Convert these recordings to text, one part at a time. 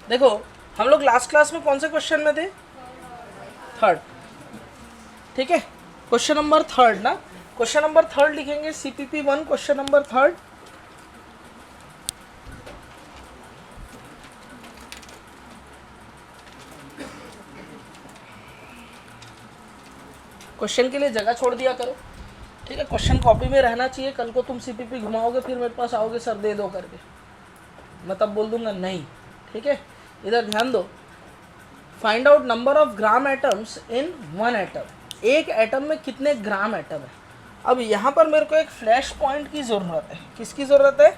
देखो हम लोग लास्ट क्लास में कौन से क्वेश्चन में थे? थर्ड, ठीक है। क्वेश्चन नंबर थर्ड ना, क्वेश्चन नंबर थर्ड लिखेंगे CPP 1, question number third. Question के लिए जगह छोड़ दिया करो, ठीक है। क्वेश्चन कॉपी में रहना चाहिए। कल को तुम CPP घुमाओगे फिर मेरे पास आओगे सर दे दो करके, मैं तब बोल दूंगा नहीं, ठीक है। इधर ध्यान दो। Find out number of gram atoms in one atom. एक एटम में कितने ग्राम एटम है। अब यहाँ पर मेरे को एक फ्लैश पॉइंट की ज़रूरत है। किसकी ज़रूरत है?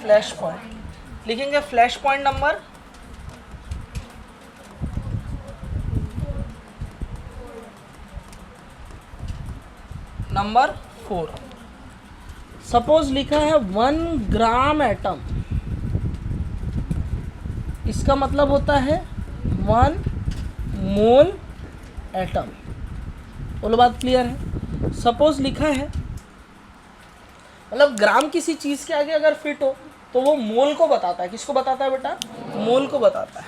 Flash point. लिखेंगे फ्लैश पॉइंट नंबर 4। सपोज लिखा है 1 ग्राम एटम, इसका मतलब होता है 1 मोल एटम। बोलो बात क्लियर है? सपोज लिखा है, मतलब ग्राम किसी चीज़ के आगे अगर फिट हो तो वो मोल को बताता है। किसको बताता है बेटा? मोल को बताता है।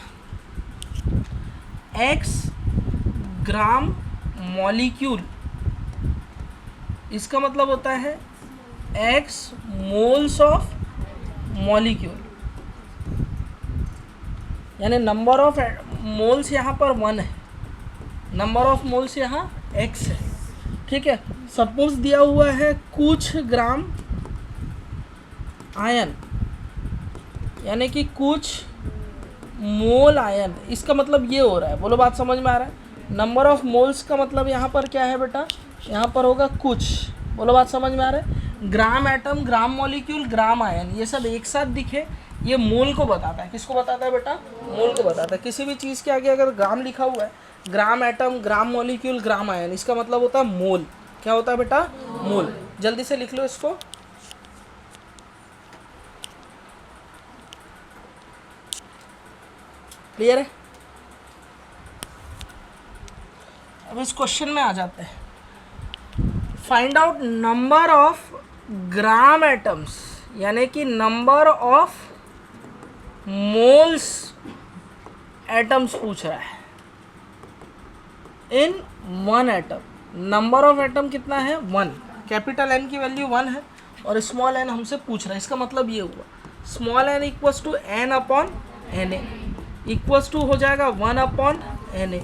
X ग्राम मॉलिक्यूल, इसका मतलब होता है X मोल्स ऑफ मॉलिक्यूल, यानी नंबर ऑफ मोल्स यहाँ पर 1 है, नंबर ऑफ मोल्स यहाँ X है, ठीक है। सपोज दिया हुआ है कुछ ग्राम आयन, यानी कि कुछ मोल आयन, इसका मतलब ये हो रहा है। बोलो बात समझ में आ रहा है? नंबर ऑफ मोल्स का मतलब यहाँ पर क्या है बेटा? यहाँ पर होगा कुछ। बोलो बात समझ में आ रहा है? ग्राम एटम, ग्राम मॉलिक्यूल, ग्राम आयन, ये सब एक साथ दिखे, ये मोल को बताता है। किसको बताता है बेटा? मोल को बताता है। किसी भी चीज़ के आगे अगर ग्राम लिखा हुआ है, ग्राम एटम, ग्राम मॉलिक्यूल, ग्राम आयन, इसका मतलब होता है मोल। क्या होता है बेटा? मोल। जल्दी से लिख लो इसको। क्लियर है? अब इस क्वेश्चन में आ जाते हैं। Find out number of gram atoms, यानी कि नंबर ऑफ मोल्स एटम्स पूछ रहा है in one atom. Number of atom कितना है? 1। कैपिटल N की वैल्यू 1 है और स्मॉल n हमसे पूछ रहा है। इसका मतलब ये हुआ small n equals to n upon Na, equals to हो जाएगा 1 अपॉन Na,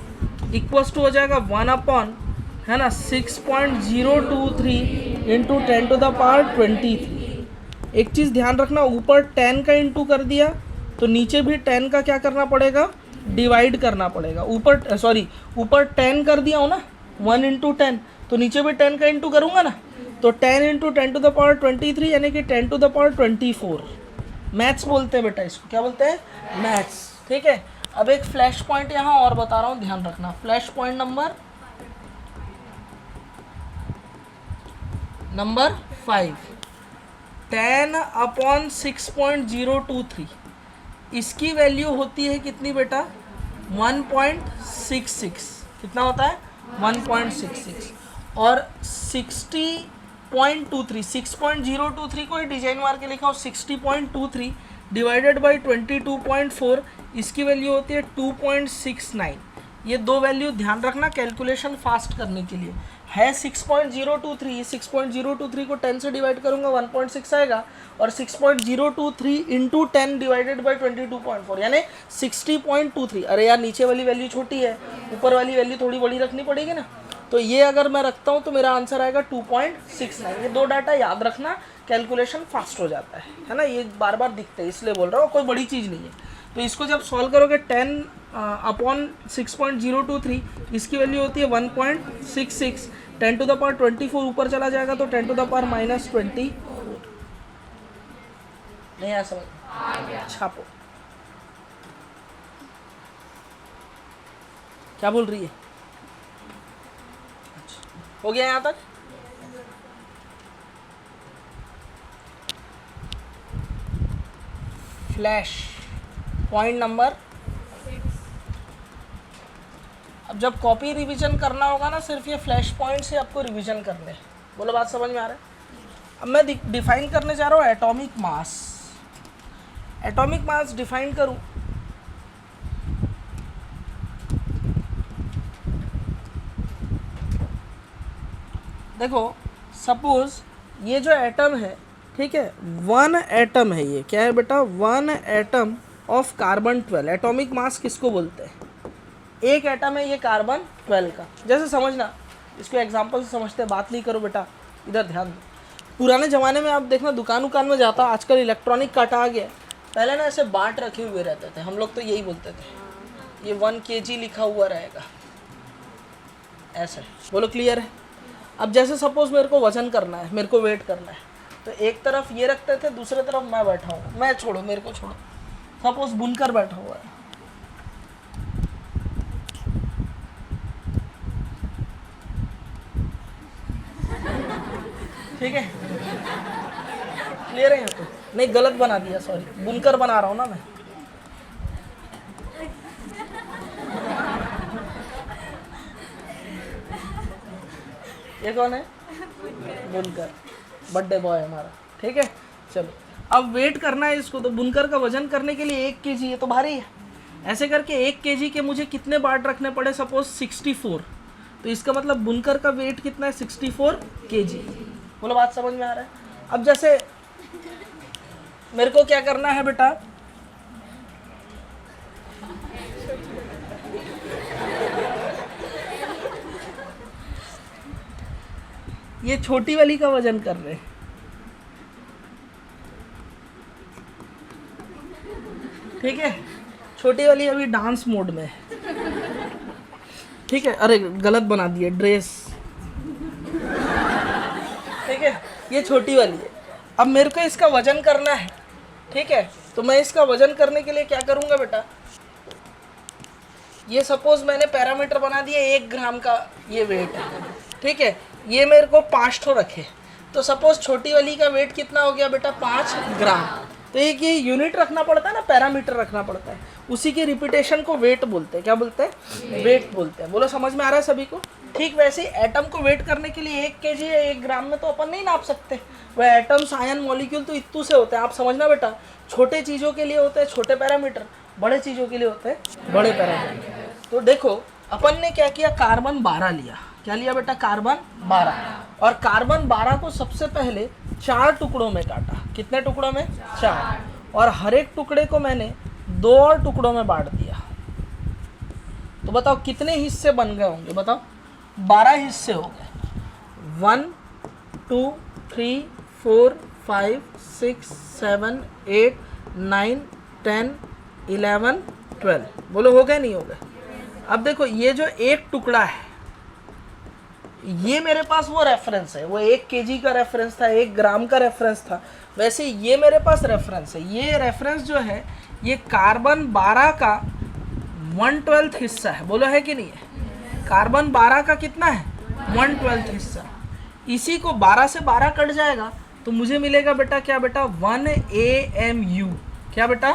इक्वल्स टू हो जाएगा 1 अपॉन, है ना, 6.023 इंटू 10 टू द पावर 23। एक चीज़ ध्यान रखना, ऊपर 10 का इंटू कर दिया तो नीचे भी 10 का क्या करना पड़ेगा? डिवाइड करना पड़ेगा। ऊपर 10 कर दिया हो ना, 1 इंटू 10, तो नीचे भी 10 का इंटू करूँगा ना, तो 10 इंटू 10 टू द पावर 23, यानी कि 10 टू द पावर 24। मैथ्स बोलते हैं बेटा इसको। क्या बोलते हैं? मैथ्स, ठीक है। अब एक फ्लैश पॉइंट यहाँ और बता रहा हूँ, ध्यान रखना। फ्लैश पॉइंट नंबर 5, 10 अपॉन 6.023, इसकी वैल्यू होती है कितनी बेटा? 1.66। कितना होता है? 1.66। और 6.023 को ही डिजाइन मार के लिखा हो, 60.23 डिवाइडेड बाई 22.4, इसकी वैल्यू होती है 2.69। ये दो वैल्यू ध्यान रखना कैलकुलेशन फास्ट करने के लिए। है 6.023, 6.023 को 10 से डिवाइड करूंगा 1.6 आएगा, और 6.023 इंटू 10 डिवाइडेड बाई 22.4 यानी 60.23। अरे यार नीचे वाली वैल्यू छोटी है, ऊपर वाली वैल्यू थोड़ी बड़ी रखनी पड़ेगी ना। तो ये अगर मैं रखता हूँ तो मेरा आंसर आएगा 2.69। ये दो डाटा याद रखना, कैलकुलेशन फास्ट हो जाता है ना। ये बार बार दिखते हैं इसलिए बोल रहा हूँ, कोई बड़ी चीज़ नहीं है। तो इसको जब सॉल्व करोगे 10 अपॉन 6.023, इसकी वैल्यू होती है 1.66। 10 टू द पावर 24 ऊपर चला जाएगा तो 10 टू द पावर -24। नहीं आया समझ? छापो। क्या बोल रही है? अच्छा, हो गया यहाँ तक? Flash point number. अब जब कॉपी रिवीजन करना होगा ना, सिर्फ ये फ्लैश पॉइंट से आपको रिवीजन करने। बोलो बात समझ में आ रहा है? अब मैं डिफाइन करने जा रहा हूँ atomic mass. Atomic mass define करूँ देखो सपोज ये जो एटम है, ठीक है, 1 एटम है, ये क्या है बेटा, 1 atom of carbon 12। Atomic mass किसको बोलते हैं? एक एटम है ये कार्बन 12 का। जैसे समझना, इसको एग्जांपल से समझते हैं, बात नहीं करो बेटा, इधर ध्यान दो। पुराने ज़माने में आप देखना दुकान में जाता, आजकल इलेक्ट्रॉनिक काटा आ गया, पहले ना ऐसे बाट रखे हुए रहते थे, हम लोग तो यही बोलते थे, ये 1 kg लिखा हुआ रहेगा ऐसे। बोलो क्लियर है? अब जैसे सपोज मेरे को वजन करना है, मेरे को वेट करना है, तो एक तरफ ये रखते थे, दूसरे तरफ मैं बैठा हूँ, मैं छोड़ो, मेरे को छोड़ो, सपोज बुनकर बैठा हुआ है, ठीक है, क्लियर है? तो नहीं, गलत बना दिया, सॉरी, बुनकर बना रहा हूँ ना मैं। ये कौन है? बुनकर, बर्थडे बॉय हमारा, ठीक है। चलो अब वेट करना है इसको, तो बुनकर का वजन करने के लिए 1 kg, ये तो भारी है, ऐसे करके 1 kg के मुझे कितने बाट रखने पड़े? सपोज 64, तो इसका मतलब बुनकर का वेट कितना है? 64 kg। बोलो बात समझ में आ रहा है? अब जैसे मेरे को क्या करना है बेटा, ये छोटी वाली का वजन कर रहे हैं, ठीक है, छोटी वाली अभी डांस मोड में है, ठीक है। अरे गलत बना दिए, ड्रेस, ठीक है, ये छोटी वाली है। अब मेरे को इसका वजन करना है, ठीक है, तो मैं इसका वजन करने के लिए क्या करूँगा बेटा, ये सपोज मैंने पैरामीटर बना दिया 1 ग्राम का, ये वेट है, ठीक है, ये मेरे को 5 ठो रखे, तो सपोज छोटी वाली का वेट कितना हो गया बेटा? 5 ग्राम। तो एक ये यूनिट रखना पड़ता है ना, पैरामीटर रखना पड़ता है, उसी की रिपीटेशन को वेट बोलते हैं। क्या बोलते हैं? वेट बोलते हैं। बोलो समझ में आ रहा है सभी को? ठीक वैसे ही एटम को वेट करने के लिए 1 kg या 1 ग्राम में तो अपन नहीं नाप सकते, वह एटम्स, आयन, मॉलिक्यूल तो इतू से होते हैं। आप समझना बेटा, छोटे चीज़ों के लिए होते हैं छोटे पैरामीटर, बड़े चीज़ों के लिए होते हैं बड़े पैरामीटर। तो देखो अपन ने क्या किया, कार्बन 12 लिया। क्या लिया बेटा? कार्बन 12। और कार्बन 12 को सबसे पहले 4 टुकड़ों में काटा। कितने टुकड़ों में? 4। और हर एक टुकड़े को मैंने 2 और टुकड़ों में बांट दिया। तो बताओ कितने हिस्से बन गए होंगे? बताओ 12 हिस्से हो गए। 1 2 3 4 5 6 7 8 9 10 11 12। बोलो हो गए नहीं हो गए? अब देखो ये जो एक टुकड़ा है, ये मेरे पास वो रेफरेंस है, वो 1 kg का रेफरेंस था, 1 ग्राम का रेफरेंस था। वैसे ये मेरे पास रेफरेंस है, ये रेफरेंस जो है ये कार्बन 12 का 1/12 हिस्सा है। बोलो है कि नहीं है? कार्बन 12 का कितना है? 1/12 हिस्सा। इसी को 12 से 12 कट जाएगा तो मुझे मिलेगा बेटा क्या बेटा? 1 AMU। क्या बेटा?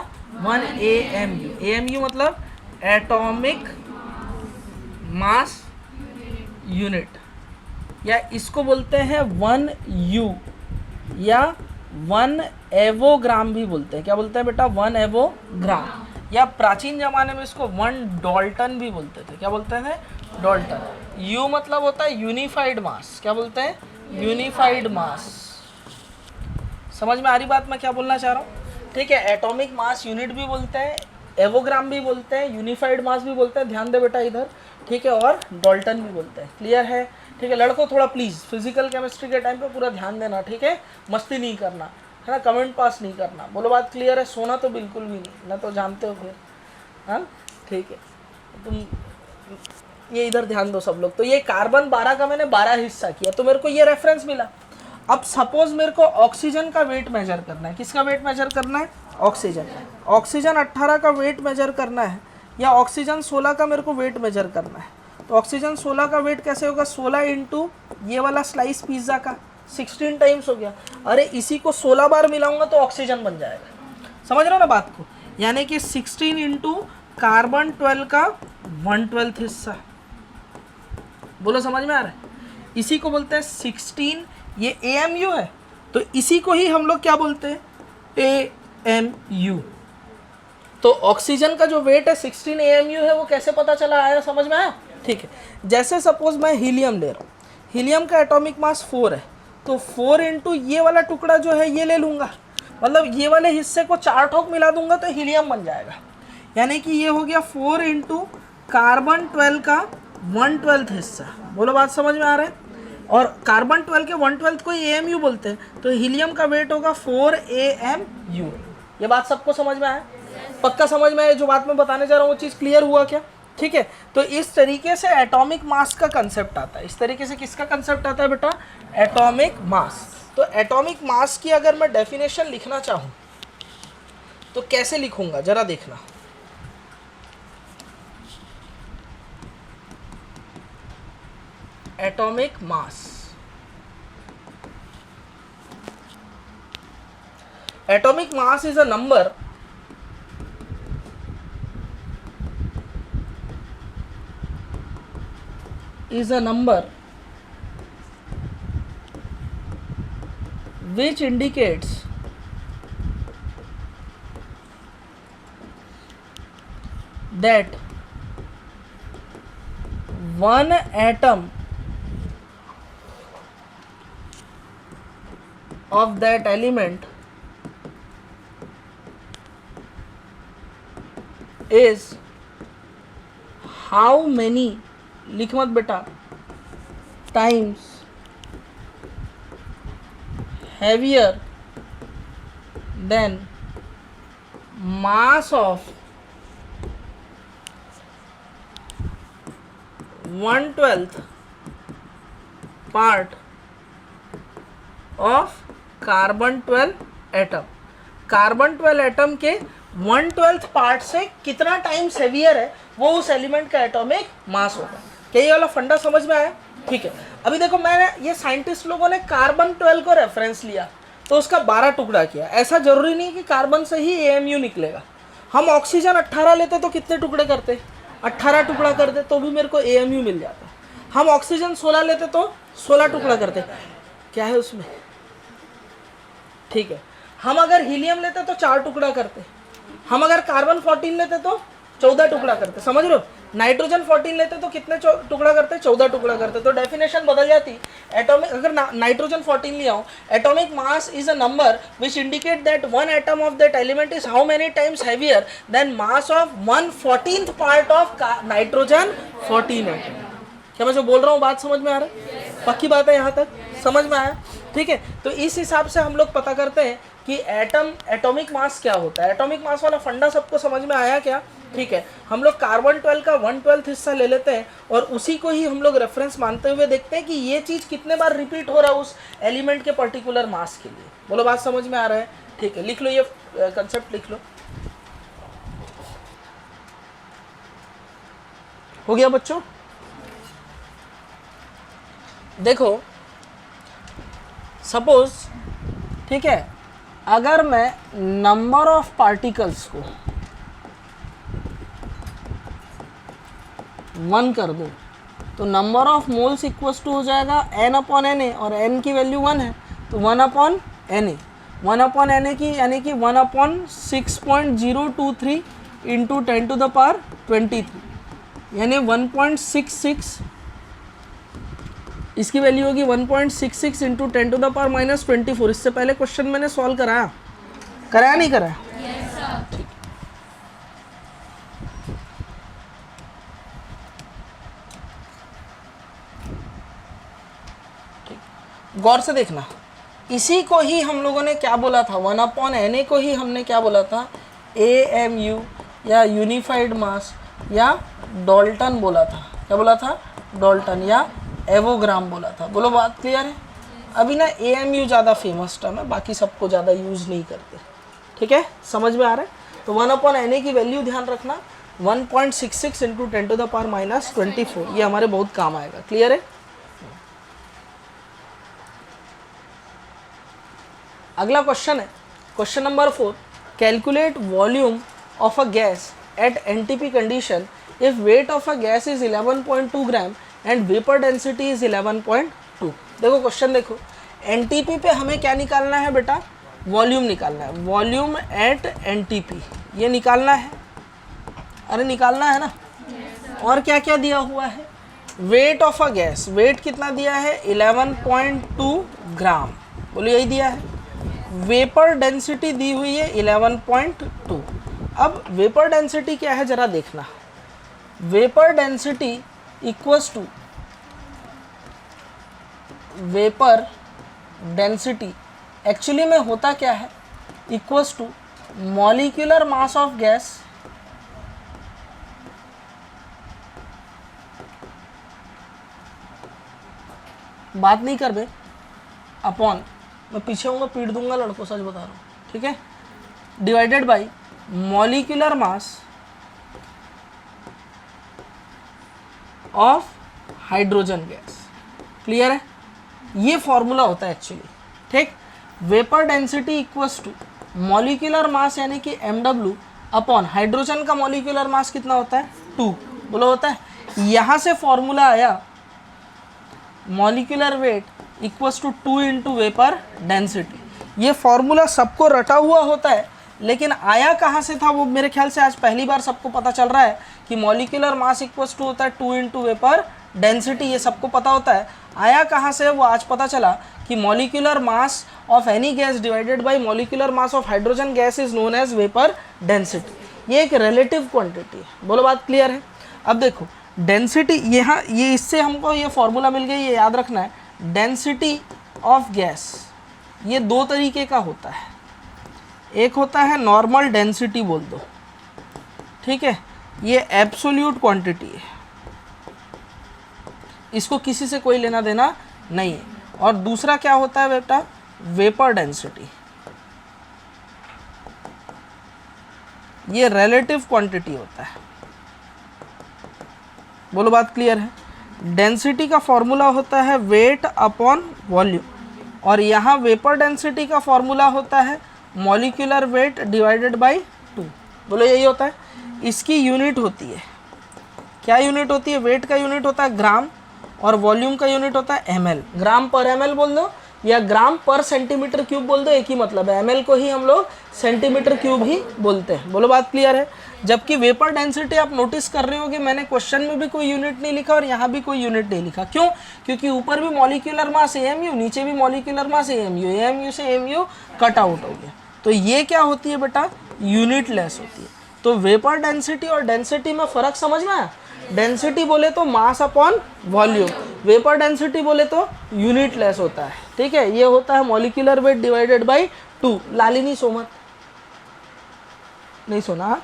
1 AMU। AMU मतलब एटॉमिक मास यूनिट, या इसको बोलते हैं 1 U या 1 एवोग्राम भी बोलते हैं। क्या बोलते हैं बेटा? 1 एवोग्राम, या प्राचीन जमाने में इसको 1 डाल्टन भी बोलते थे। क्या बोलते थे? डाल्टन। U मतलब होता है यूनिफाइड मास। क्या बोलते हैं? यूनिफाइड मास। समझ में आ रही बात मैं क्या बोलना चाह रहा हूँ? ठीक है, एटॉमिक मास यूनिट भी बोलते हैं, एवोग्राम भी बोलते हैं, यूनिफाइड मास भी बोलते हैं। ध्यान दे बेटा इधर, ठीक है, और डाल्टन भी बोलते हैं। क्लियर है? ठीक है लड़कों, थोड़ा प्लीज़ फिजिकल केमिस्ट्री के टाइम पे पूरा ध्यान देना, ठीक है? मस्ती नहीं करना है ना, कमेंट पास नहीं करना। बोलो बात क्लियर है? सोना तो बिल्कुल भी नहीं, ना तो जानते हो फिर, हाँ ठीक है। तुम ये इधर ध्यान दो सब लोग। तो ये कार्बन 12 का मैंने 12 हिस्सा किया, तो मेरे को ये रेफरेंस मिला। अब सपोज मेरे को ऑक्सीजन का वेट मेजर करना है। किसका वेट मेजर करना है? ऑक्सीजन। ऑक्सीजन 18 का वेट मेजर करना है, या ऑक्सीजन 16 का मेरे को वेट मेजर करना है। तो ऑक्सीजन 16 का वेट कैसे होगा? 16 इंटू ये वाला स्लाइस पिज़्ज़ा का 16 टाइम्स हो गया। अरे इसी को 16 बार मिलाऊंगा तो ऑक्सीजन बन जाएगा। समझ रहे हो ना बात को? यानी कि 16 इंटू कार्बन 12 का 1/12 हिस्सा। बोलो समझ में आ रहा है? इसी को बोलते हैं 16, ये AMU है, तो इसी को ही हम लोग क्या बोलते हैं? AMU। तो ऑक्सीजन का जो वेट है 16 AMU है, वो कैसे पता चला? आया समझ में आया? ठीक है, जैसे सपोज मैं हीलियम ले रहा हूँ। हीलियम का एटॉमिक मास 4 है, तो 4 इंटू ये वाला टुकड़ा जो है ये ले लूँगा, मतलब ये वाले हिस्से को 4 ठोक मिला दूंगा तो हीलियम बन जाएगा। यानी कि ये हो गया 4 इंटू कार्बन 12 का 1/12 हिस्सा। बोलो बात समझ में आ रहा है? और कार्बन 12 के 1/12 को AMU बोलते हैं, तो हीलियम का वेट होगा 4 AMU। ये बात सबको समझ में आया? पक्का समझ में आया? जो बात मैं बताने जा रहा हूँ वो चीज़ क्लियर हुआ क्या? ठीक है, तो इस तरीके से एटॉमिक मास का कंसेप्ट आता है। इस तरीके से किसका कंसेप्ट आता है बेटा? Atomic mass. तो एटॉमिक मास की अगर मैं डेफिनेशन लिखना चाहूँ तो कैसे लिखूंगा जरा देखना। Atomic mass, atomic mass is a number which indicates that one atom of that element is how many, लिख मत बेटा, times heavier than mass of 1/12 part of carbon 12 atom. Carbon 12 atom के 1/12 पार्ट से कितना टाइम्स हेवियर है वो उस element का एटॉमिक मास होगा। क्या ये वाला फंडा समझ में आया? ठीक है, अभी देखो मैंने ये साइंटिस्ट लोगों ने कार्बन 12 को रेफरेंस लिया तो उसका 12 टुकड़ा किया। ऐसा जरूरी नहीं कि कार्बन से ही AMU निकलेगा। हम ऑक्सीजन 18 लेते तो कितने टुकड़े करते? 18 टुकड़ा करते तो भी मेरे को AMU मिल जाता। हम ऑक्सीजन 16 लेते तो 16 टुकड़ा करते। क्या है उसमें? ठीक है, हम अगर हीलियम लेते तो 4 टुकड़ा करते, हम अगर कार्बन 14 लेते तो 14 टुकड़ा करते। समझ रहे हो? नाइट्रोजन 14 लेते तो कितने टुकड़ा करते? 14 टुकड़ा करते। तो डेफिनेशन बदल जाती। एटॉमिक, अगर नाइट्रोजन 14 लिया हूँ, atomic mass is a number which indicate that one atom of that element is how many times heavier then mass of 1/14 part of nitrogen 14 atom. क्या मैं जो बोल रहा हूँ बात समझ में आ रहा है? पक्की बात है? यहाँ तक समझ में आया? ठीक है, तो इस हिसाब से हम लोग पता करते हैं कि एटॉमिक मास क्या होता है। एटॉमिक मास वाला फंडा सबको समझ में आया क्या? ठीक है, हम लोग कार्बन 12 का 1/12 हिस्सा ले लेते हैं और उसी को ही हम लोग रेफरेंस मानते हुए देखते हैं कि ये चीज़ कितने बार रिपीट हो रहा है उस एलिमेंट के पर्टिकुलर मास के लिए। बोलो बात समझ में आ रहा है? ठीक है, लिख लो, ये कंसेप्ट लिख लो। हो गया बच्चों? देखो सपोज, ठीक है, अगर मैं नंबर ऑफ पार्टिकल्स को 1 कर दूं तो number of moles equals to हो जाएगा n/Na और n की वैल्यू 1 है तो 1/Na। 1/Na की यानी कि 1/6.023 इंटू 10⁻23 यानी 1.66, इसकी वैल्यू होगी 1.66 इंटू 10⁻24। इससे पहले क्वेश्चन मैंने सॉल्व कराया नहीं कराया? yes, ठीक। गौर से देखना, इसी को ही हम लोगों ने क्या बोला था? 1/Na को ही हमने क्या बोला था? AMU या यूनिफाइड मास या डाल्टन बोला था। क्या बोला था? डाल्टन या एवोग्राम बोला था। बोलो बात क्लियर है? अभी ना AMU ज़्यादा फेमस टर्म है, बाकी सबको ज़्यादा यूज़ नहीं करते। ठीक है, समझ में आ रहा है? तो 1/Na की वैल्यू ध्यान रखना 1.66 इंटू 10⁻24, ये हमारे बहुत काम आएगा। क्लियर है? अगला क्वेश्चन है question number 4। Calculate volume of a gas at NTP condition if wait of a gas is 11.2 gram and vapour density is 11.2। देखो क्वेश्चन देखो, NTP पे हमें क्या निकालना है बेटा? वॉल्यूम निकालना है। वॉल्यूम एट NTP ये निकालना है। अरे निकालना है ना? और क्या क्या दिया हुआ है? Weight of a gas, weight कितना दिया है 11.2 ग्राम, बोलो यही दिया है। वेपर डेंसिटी दी हुई है 11.2। अब वेपर डेंसिटी क्या है जरा देखना, vapour density equals to, vapour density actually में होता क्या है, equals to molecular mass of gas बात नहीं कर बे, अपॉन, मैं पीछे हूँगा पीट दूंगा लड़कों, सच बता रहा हूँ, ठीक है, divided by molecular mass of hydrogen gas. Clear है, ये फॉर्मूला होता है एक्चुअली, ठीक। Vapour density equals to molecular mass यानी कि mw अपॉन हाइड्रोजन का मॉलिक्यूलर मास कितना होता है 2, बोलो होता है। यहाँ से फॉर्मूला आया molecular weight equals to 2 into vapour density. ये फॉर्मूला सबको रटा हुआ होता है, लेकिन आया कहाँ से था वो मेरे ख्याल से आज पहली बार सबको पता चल रहा है कि मॉलिक्यूलर मास इक्वल्स टू होता है 2 इंटू वेपर डेंसिटी, ये सबको पता होता है। आया कहाँ से वो आज पता चला कि molecular mass of any gas divided by molecular mass of hydrogen gas is known as vapour density. ये एक रिलेटिव क्वांटिटी है, बोलो बात क्लियर है। अब देखो डेंसिटी, यहाँ ये इससे हमको ये फॉर्मूला मिल गई, ये याद रखना है। डेंसिटी ऑफ गैस ये दो तरीके का होता है, एक होता है नॉर्मल डेंसिटी बोल दो, ठीक है, ये एब्सोल्यूट क्वांटिटी है, इसको किसी से कोई लेना देना नहीं है। और दूसरा क्या होता है बेटा, वेपर डेंसिटी, ये रिलेटिव क्वांटिटी होता है, बोलो बात क्लियर है। डेंसिटी का फॉर्मूला होता है वेट अपॉन वॉल्यूम, और यहाँ वेपर डेंसिटी का फॉर्मूला होता है मॉलिक्यूलर वेट डिवाइडेड बाय 2, बोलो यही होता है। इसकी यूनिट होती है, क्या यूनिट होती है, वेट का यूनिट होता है ग्राम और वॉल्यूम का यूनिट होता है ml। ग्राम पर ml बोल दो या ग्राम पर सेंटीमीटर क्यूब बोल दो, एक ही मतलब है। ml को ही हम लोग सेंटीमीटर क्यूब ही बोलते हैं, बोलो बात क्लियर है। जबकि वेपर डेंसिटी आप नोटिस कर रहे हो कि मैंने क्वेश्चन में भी कोई यूनिट नहीं लिखा और यहाँ भी कोई यूनिट नहीं लिखा, क्यों? क्योंकि ऊपर भी मॉलिक्यूलर मास AMU, नीचे भी मॉलिक्यूलर मास AMU, AMU से AMU कट आउट हो गया। तो ये क्या होती है बेटा, यूनिट लेस होती है। तो वेपर डेंसिटी और डेंसिटी में फ़र्क समझ में आया। डेंसिटी बोले तो mass upon volume, vapour density बोले तो यूनिट लेस होता है, ठीक है। ये होता है मॉलिक्यूलर वेट डिवाइडेड बाय 2। लालिनी सोमत नहीं सोना,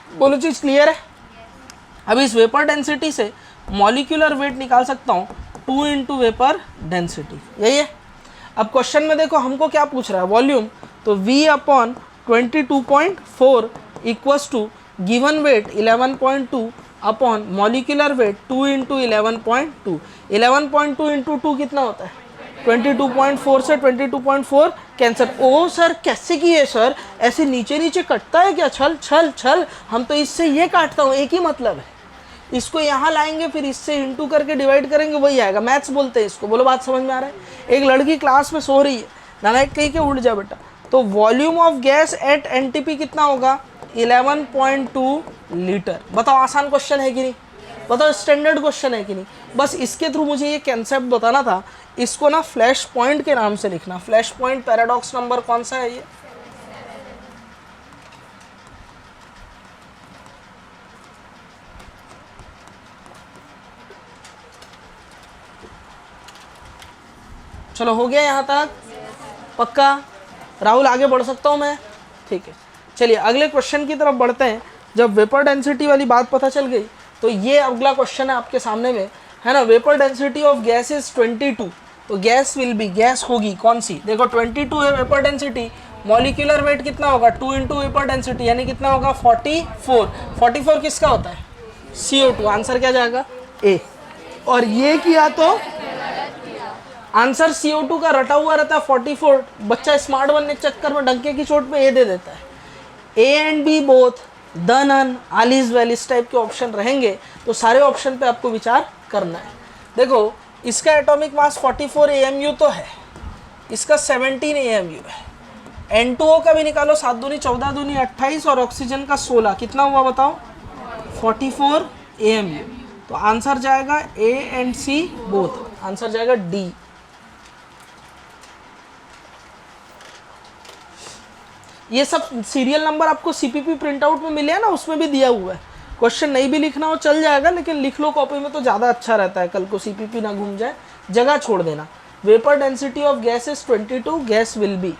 बोलो चीज़ क्लियर है। अब इस वेपर डेंसिटी से मॉलिक्यूलर वेट निकाल सकता हूँ 2 इंटू वेपर डेंसिटी, यही है। अब क्वेश्चन में देखो हमको क्या पूछ रहा है, वॉल्यूम, तो V upon 22.4 equals to given weight 11.2 upon molecular weight 2 into 11.2। 11.2 into 2 कितना होता है 22.4, से 22.4 कैंसर। ओ सर कैसे किए सर, ऐसे नीचे नीचे कटता है क्या, छल छल छल, हम तो इससे ये काटता हूँ, एक ही मतलब है। इसको यहाँ लाएंगे फिर इससे इंटू करके डिवाइड करेंगे, वही आएगा, मैथ्स बोलते हैं इसको, बोलो बात समझ में आ रहा है। एक लड़की क्लास में सो रही है, नालायक कहीं के उड़ जा बेटा। तो volume of gas at NTP कितना होगा 11.2 लीटर। बताओ आसान क्वेश्चन है कि नहीं, बताओ स्टैंडर्ड क्वेश्चन है कि नहीं। बस इसके थ्रू मुझे ये कंसेप्ट बताना था। इसको ना फ्लैश पॉइंट के नाम से लिखना। फ्लैश पॉइंट पैराडॉक्स नंबर कौन सा है ये, चलो हो गया यहाँ तक पक्का। राहुल आगे बढ़ सकता हूँ मैं, ठीक है। चलिए अगले क्वेश्चन की तरफ बढ़ते हैं। जब वेपर डेंसिटी वाली बात पता चल गई तो ये अगला क्वेश्चन है आपके सामने में, है ना। Vapour density of gas is 22, तो गैस विल बी, गैस होगी कौन सी, देखो 22 है वेपर डेंसिटी, मॉलिक्यूलर वेट कितना होगा 2 इंटू वेपर डेंसिटी यानी कितना होगा 44। 44 किसका होता है CO2, आंसर क्या जाएगा A। और ये किया तो आंसर CO2 का रटा हुआ रहता है 44। बच्चा स्मार्ट बनने के चक्कर में डंके की चोट पे A दे देता है। A and B both, the, none, all is well, इस टाइप के ऑप्शन रहेंगे तो सारे ऑप्शन पे आपको विचार करना है। देखो इसका एटॉमिक मास 44 AMU तो है, इसका 17 AMU है। N2O का भी निकालो, 7 दूनी 14 दूनी 28 और ऑक्सीजन का 16, कितना हुआ बताओ 44 AMU। तो आंसर जाएगा A and C both, answer जाएगा डी। ये सब सीरियल नंबर आपको सीपीपी प्रिंट आउट में मिले हैं ना, उसमें भी दिया हुआ है। क्वेश्चन नहीं भी लिखना हो चल जाएगा, लेकिन लिख लो कॉपी में तो ज़्यादा अच्छा रहता है, कल को सीपीपी ना घूम जाए, जगह छोड़ देना। Vapour density of gas is 22, gas will be.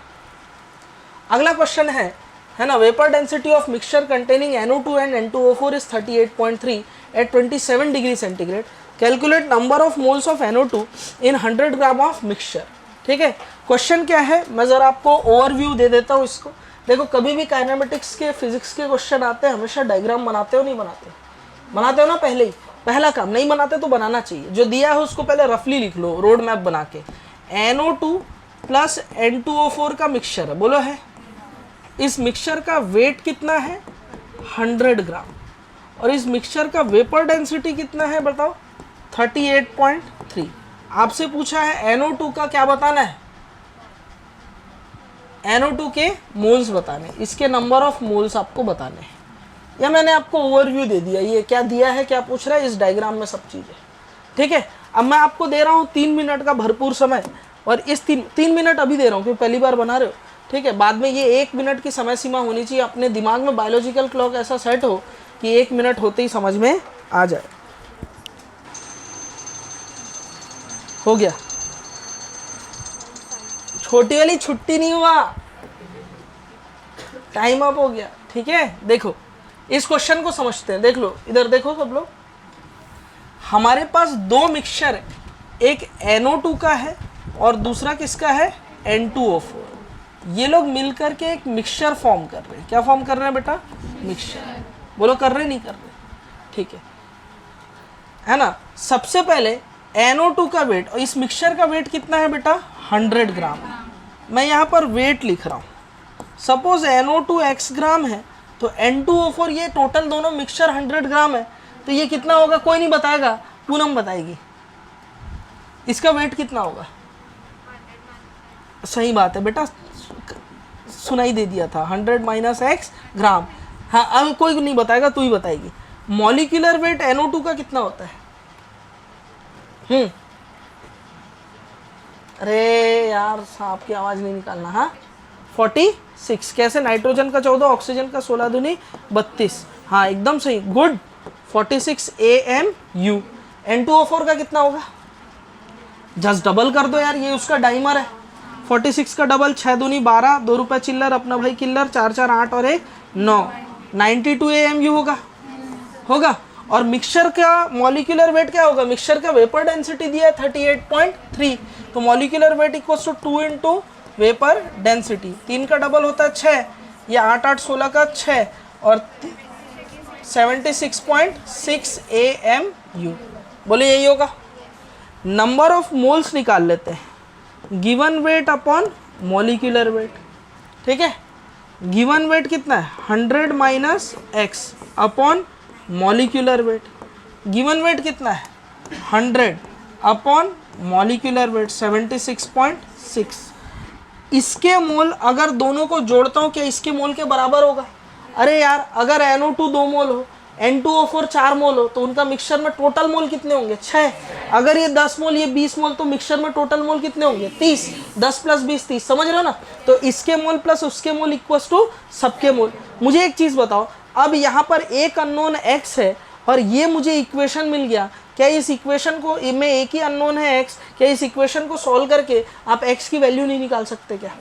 अगला क्वेश्चन है ना, vapour density of mixture containing NO2 and N2O4 is 38.3 at 27 degree centigrade. Calculate number of moles of NO2 in 100 gram of mixture. ठीक है, question क्या है, मैं ज़रा आपको ओवरव्यू दे देता हूँ इसको। देखो, कभी भी काइनेमेटिक्स के फिजिक्स के क्वेश्चन आते हैं, हमेशा डायग्राम बनाते हो नहीं बनाते? बनाते हो ना पहले ही, पहला काम। नहीं बनाते तो बनाना चाहिए। जो दिया है उसको पहले रफली लिख लो, रोड मैप बना के। NO2 प्लस N2O4 का मिक्सचर है, बोलो है। इस मिक्सचर का वेट कितना है? 100 ग्राम। और इस मिक्सचर का वेपर डेंसिटी कितना है बताओ? 38.3। आपसे पूछा है NO2 का क्या बताना है? NO2 के मोल्स बताने, इसके नंबर ऑफ मोल्स आपको बताने हैं। या मैंने आपको ओवरव्यू दे दिया, ये क्या दिया है, क्या पूछ रहा है, इस डायग्राम में सब चीज़ें। ठीक है, अब मैं आपको दे रहा हूँ 3 मिनट का भरपूर समय, और इस 3 मिनट अभी दे रहा हूँ क्योंकि पहली बार बना रहे हो। ठीक है, बाद में ये 1 मिनट की समय सीमा होनी चाहिए। अपने दिमाग में बायोलॉजिकल क्लॉक ऐसा सेट हो कि 1 मिनट होते ही समझ में आ जाए। हो गया, छोटी वाली छुट्टी नहीं हुआ, टाइम अप हो गया। ठीक है, देखो इस क्वेश्चन को समझते हैं। देख लो, इधर देखो सब लोग, हमारे पास 2 मिक्सचर है, एक NO2 का है और दूसरा किसका है? N2O4। ये लोग मिलकर के एक मिक्सचर फॉर्म कर रहे हैं। क्या फॉर्म कर रहे हैं बेटा? मिक्सचर। बोलो कर रहे नहीं कर रहे? ठीक है ना। सबसे पहले NO2 का वेट, और इस मिक्सचर का वेट कितना है बेटा? 100 ग्राम। मैं यहाँ पर वेट लिख रहा हूँ। सपोज NO2 x ग्राम है तो N2O4, ये टोटल दोनों मिक्सचर 100 ग्राम है, तो ये कितना होगा? कोई नहीं बताएगा, पूनम बताएगी। इसका वेट कितना होगा? सही बात है बेटा, सुनाई दे दिया था, 100 माइनस x ग्राम। हाँ, अब कोई नहीं बताएगा, तू ही बताएगी। मॉलिक्यूलर वेट NO2 का कितना होता है? अरे यार, सांप की आवाज नहीं निकालना। हाँ, 46। कैसे? नाइट्रोजन का 14, ऑक्सीजन का 16 दूनी 32। हाँ एकदम सही, गुड। 46 AMU। N2O4 का कितना होगा? जस्ट डबल कर दो यार, ये उसका डाइमर है। 46 का डबल, 6 दूनी 12, 2 रुपये चिल्लर, अपना भाई किल्लर, 4 4 8 और 1 9, 92 AMU होगा। और मिक्सचर का मॉलिक्यूलर वेट क्या होगा? मिक्सचर का वेपर डेंसिटी दिया है 38.3, तो molecular weight equals to 2 into vapour density. 3 का डबल होता है 6, ये 8 8 16 का 6 और 76.6 AMU। बोले यही होगा। नंबर ऑफ मोल्स निकाल लेते हैं, given weight upon molecular wait. ठीक है, गिवन वेट कितना है? 100 minus x upon molecular wait. Given weight कितना है? 100 अपॉन मॉलिक्यूलर वेट 76.6। इसके मोल अगर दोनों को जोड़ता हूँ, क्या इसके मोल के बराबर होगा? अरे यार, अगर NO2 2 मोल हो, N2O4 4 मोल हो, तो उनका मिक्सचर में टोटल मोल कितने होंगे? 6। अगर ये 10 मोल, ये 20 मोल, तो मिक्सचर में टोटल मोल कितने होंगे? 30। 10 प्लस 20 30, समझ रहे हो ना? तो इसके मोल प्लस उसके मोल इक्वल्स टू सबके मोल। मुझे एक चीज़ बताओ, अब यहाँ पर एक अननोन x है और ये मुझे इक्वेशन मिल गया, क्या इस इक्वेशन को, में एक ही अननोन है x, क्या इस इक्वेशन को सॉल्व करके आप x की वैल्यू नहीं निकाल सकते? क्या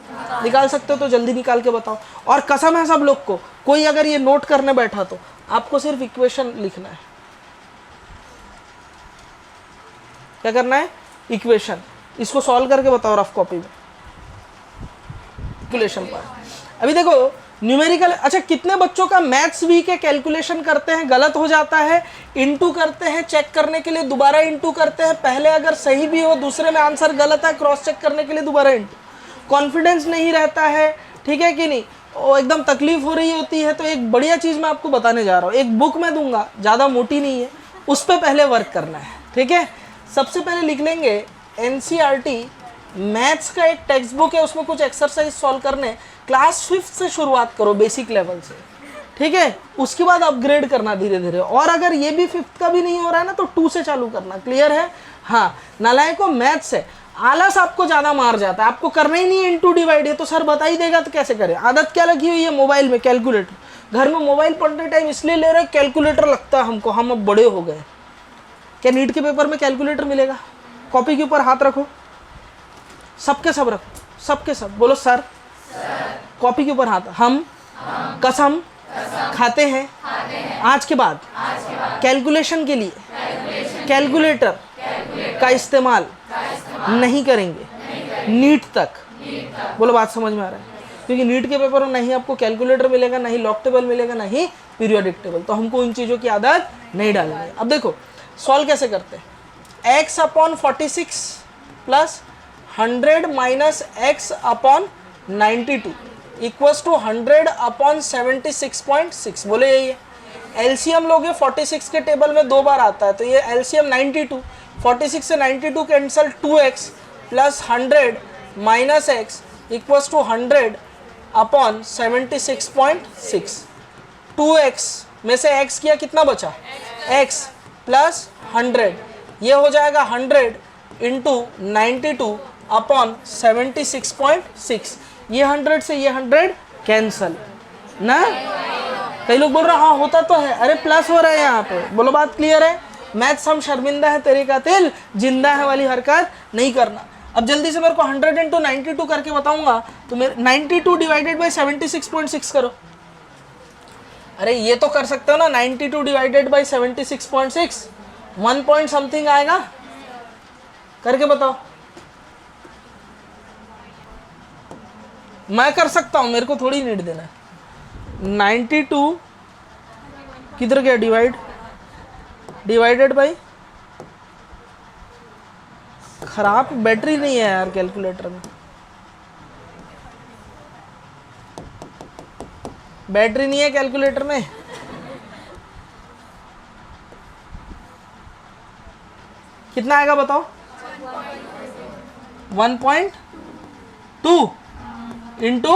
निकाल सकते हो? तो जल्दी निकाल के बताओ। और कसम है सब लोग को, कोई अगर ये नोट करने बैठा तो आपको सिर्फ इक्वेशन लिखना है। क्या करना है? इक्वेशन। इसको सॉल्व करके बताओ रफ कॉपी में, कैलकुलेशन पर। अभी देखो न्यूमेरिकल, अच्छा कितने बच्चों का मैथ्स वीक है, कैलकुलेशन करते हैं गलत हो जाता है, इंटू करते हैं, चेक करने के लिए दोबारा इंटू करते हैं, पहले अगर सही भी हो दूसरे में आंसर गलत है, क्रॉस चेक करने के लिए दोबारा इंटू, कॉन्फिडेंस नहीं रहता है, ठीक है कि नहीं, और एकदम तकलीफ हो रही होती है। तो एक बढ़िया चीज़ मैं आपको बताने जा रहा हूँ, एक बुक मैं दूंगा, ज़्यादा मोटी नहीं है, उस पर पहले वर्क करना है। ठीक है, सबसे पहले लिख लेंगे NCERT मैथ्स का एक टेक्स्ट बुक है, उसमें कुछ एक्सरसाइज सॉल्व करने, क्लास 5th से शुरुआत करो, बेसिक लेवल से। ठीक है, उसके बाद अपग्रेड करना धीरे धीरे। और अगर ये भी 5th का भी नहीं हो रहा है ना तो 2 से चालू करना। क्लियर है? हाँ, नालायकों मैथ्स है, आलस आपको ज़्यादा मार जाता है, आपको करना ही नहीं है इंटू डिवाइड, ये तो सर बता ही देगा तो कैसे करें। आदत क्या लगी हुई है मोबाइल में, कैलकुलेटर। घर में मोबाइल पढ़ने टाइम इसलिए ले रहे कैलकुलेटर लगता है हमको, हम अब बड़े हो गए। क्या नीट के पेपर में कैलकुलेटर मिलेगा? कॉपी के ऊपर हाथ रखो, सबके सब रखो, सबके सब बोलो सर। कॉपी के ऊपर हाथ। हम कसम खाते हैं आज के बाद कैलकुलेशन के लिए कैलकुलेटर का इस्तेमाल नहीं करेंगे नीट तक। बोलो बात समझ में आ रहा है? क्योंकि नीट के पेपर में नहीं आपको कैलकुलेटर मिलेगा, नहीं लॉग टेबल मिलेगा, नहीं पीरियोडिक टेबल, तो हमको इन चीज़ों की आदत नहीं डालेंगे। अब देखो सॉल्व कैसे करते हैं। x upon 46 plus 100 minus x upon 92 equals to 100 upon 76.6। बोले यही है। एलसीएम लोगे 46 के टेबल में 2 बार आता है, तो ये एलसीएम 92, 46 से 92 cancel, 2x plus 100 minus x equals to 100 upon 76.6। 2x में से x किया, कितना बचा? x प्लस 100, ये हो जाएगा 100 इंटू 92 अपॉन 76.6। ये 100 से ये 100 कैंसल ना। कई लोग बोल रहे हैं हाँ होता तो है, अरे प्लस हो रहा है यहाँ पे। बोलो बात क्लियर है? मैथ्स हम शर्मिंदा है तेरे का तिल जिंदा है वाली हरकत नहीं करना। अब जल्दी से मेरे को 100 इंटू 92 करके बताऊंगा तो मेरे 92 डिवाइडेड बाई 76.6 करो। अरे ये तो कर सकते हो ना, 92 डिवाइडेड बाई 76.6 1 पॉइंट समथिंग आएगा, करके बताओ। मैं कर सकता हूँ, मेरे को थोड़ी नीड देना है। 92 किधर गया? डिवाइडेड बाई, खराब बैटरी नहीं है यार कैलकुलेटर में, बैटरी नहीं है कैलकुलेटर में। कितना आएगा बताओ? 1.2 इंटू